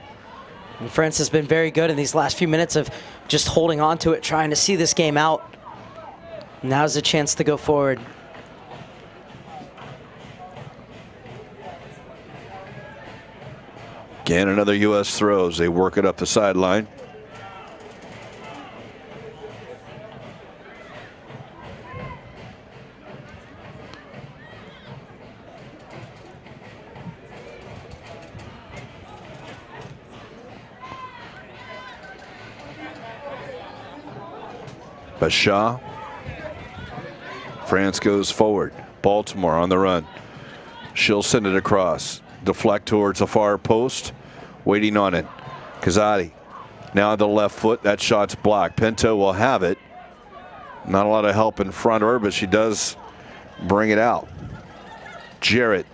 A: And France has been very good in these last few minutes of just holding on to it, trying to see this game out. Now's the chance to go forward.
B: Again, another U.S. throws. They work it up the sideline. Bashaw. France goes forward. Baltimore on the run. She'll send it across. Deflect towards the far post. Waiting on it. Kazadi now the left foot. That shot's blocked. Pinto will have it. Not a lot of help in front of her, but she does bring it out. Jarrett.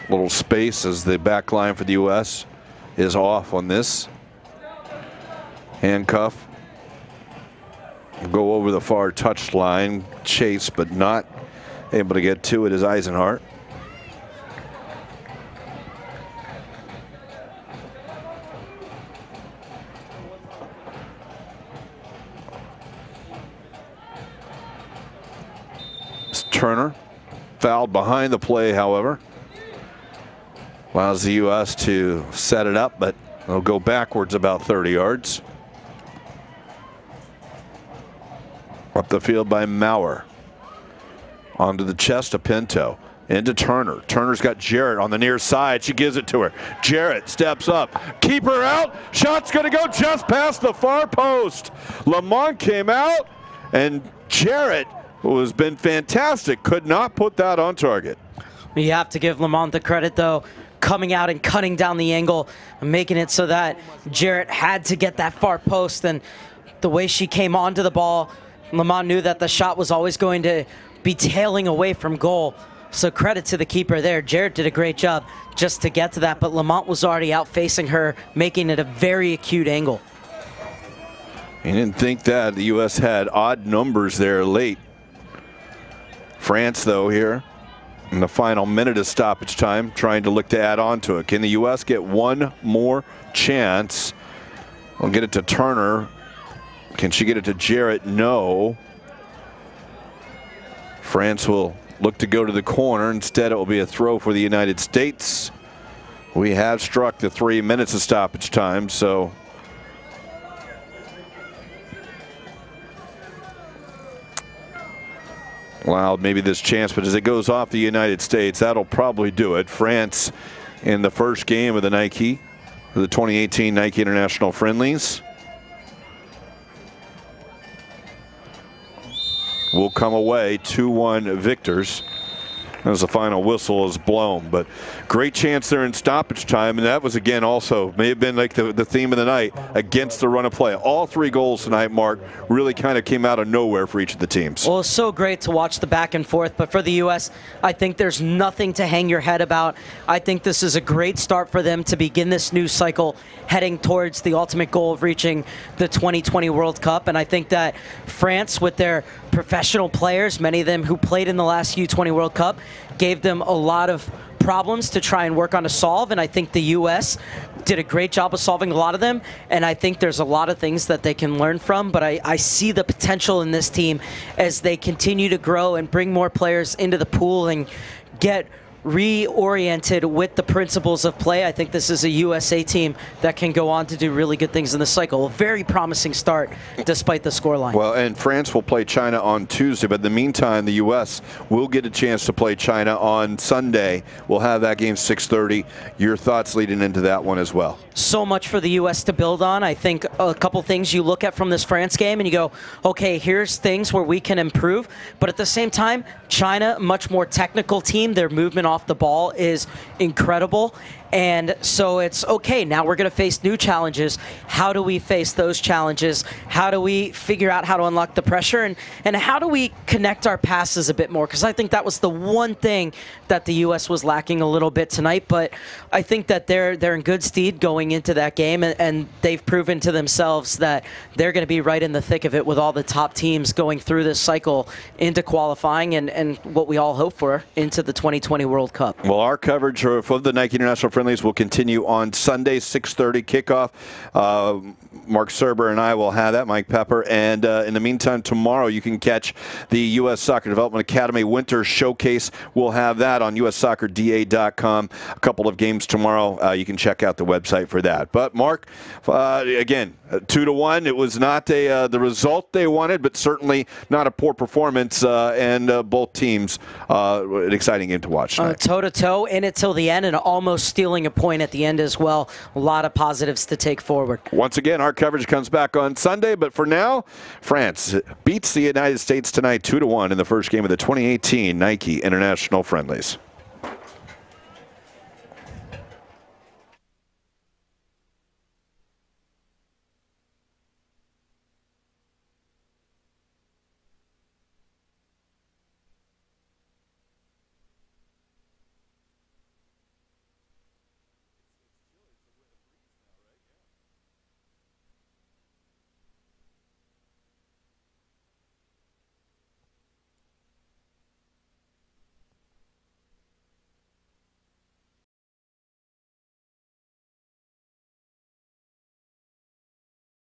B: Little space as the back line for the U.S. is off on this. Handcuff. Go over the far touch line. Chase, but not able to get to it is Eisenhart. It's Turner. Fouled behind the play, however. Allows the U.S. to set it up, but they'll go backwards about 30 yards. Up the field by Maurer. Onto the chest of Pinto. Into Turner. Turner's got Jarrett on the near side. She gives it to her. Jarrett steps up. Keep her out. Shot's going to go just past the far post. Lamont came out, and Jarrett, who has been fantastic, could not put that on target.
A: You have to give Lamont the credit, though, coming out and cutting down the angle and making it so that Jarrett had to get that far post. And the way she came onto the ball, Lamont knew that the shot was always going to be tailing away from goal. So credit to the keeper there. Jarrett did a great job just to get to that, but Lamont was already out facing her, making it a very acute angle.
B: You didn't think that. The U.S. had odd numbers there late. France, though, here in the final minute of stoppage time, trying to look to add on to it. Can the U.S. get one more chance? We'll get it to Turner. Can she get it to Jarrett? No. France will look to go to the corner. Instead, it will be a throw for the United States. We have struck the 3 minutes of stoppage time, so allowed maybe this chance, but as it goes off the United States, that'll probably do it. France in the first game of the Nike, the 2018 Nike International Friendlies, will come away 2-1 victors as the final whistle is blown. But great chance there in stoppage time, and that was again also may have been like the theme of the night against the run of play. All 3 goals tonight, Mark, really kind of came out of nowhere for each of the teams.
A: Well, it's so great to watch the back and forth, but for the U.S., I think there's nothing to hang your head about. I think this is a great start for them to begin this new cycle heading towards the ultimate goal of reaching the 2020 World Cup. And I think that France, with their professional players, many of them who played in the last U-20 World Cup, gave them a lot of problems to try and work on a solve, and I think the U.S. did a great job of solving a lot of them, and I think there's a lot of things that they can learn from, but I see the potential in this team as they continue to grow and bring more players into the pool and get reoriented with the principles of play. I think this is a USA team that can go on to do really good things in the cycle. A very promising start despite the scoreline.
B: Well, and France will play China on Tuesday, but in the meantime, the U.S. will get a chance to play China on Sunday. We'll have that game 6:30. Your thoughts leading into that one as well?
A: So much for the U.S. to build on. I think a couple things you look at from this France game and you go, okay, here's things where we can improve. But at the same time, China, much more technical team. Their movement off the ball is incredible. And so it's okay, now we're going to face new challenges. How do we face those challenges? How do we figure out how to unlock the pressure? And how do we connect our passes a bit more? Because I think that was the one thing that the U.S. was lacking a little bit tonight. But I think that they're in good stead going into that game. And they've proven to themselves that they're going to be right in the thick of it with all the top teams going through this cycle into qualifying and what we all hope for into the 2020 World Cup.
B: Well, our coverage for the Nike International Friendlies will continue on Sunday, 6:30 kickoff. Mark Serber and I will have that, Mike Pepper. And in the meantime, tomorrow you can catch the U.S. Soccer Development Academy Winter Showcase. We'll have that on USSoccerDA.com. A couple of games tomorrow. You can check out the website for that. But, Mark, again, 2-1. It was not the result they wanted, but certainly not a poor performance. And both teams, an exciting game to watch tonight.
A: Toe-to-toe, in it till the end, and almost stealing a point at the end as well. A lot of positives to take forward.
B: Once again, our coverage comes back on Sunday, but for now, France beats the United States tonight 2-1 in the first game of the 2018 Nike International Friendlies.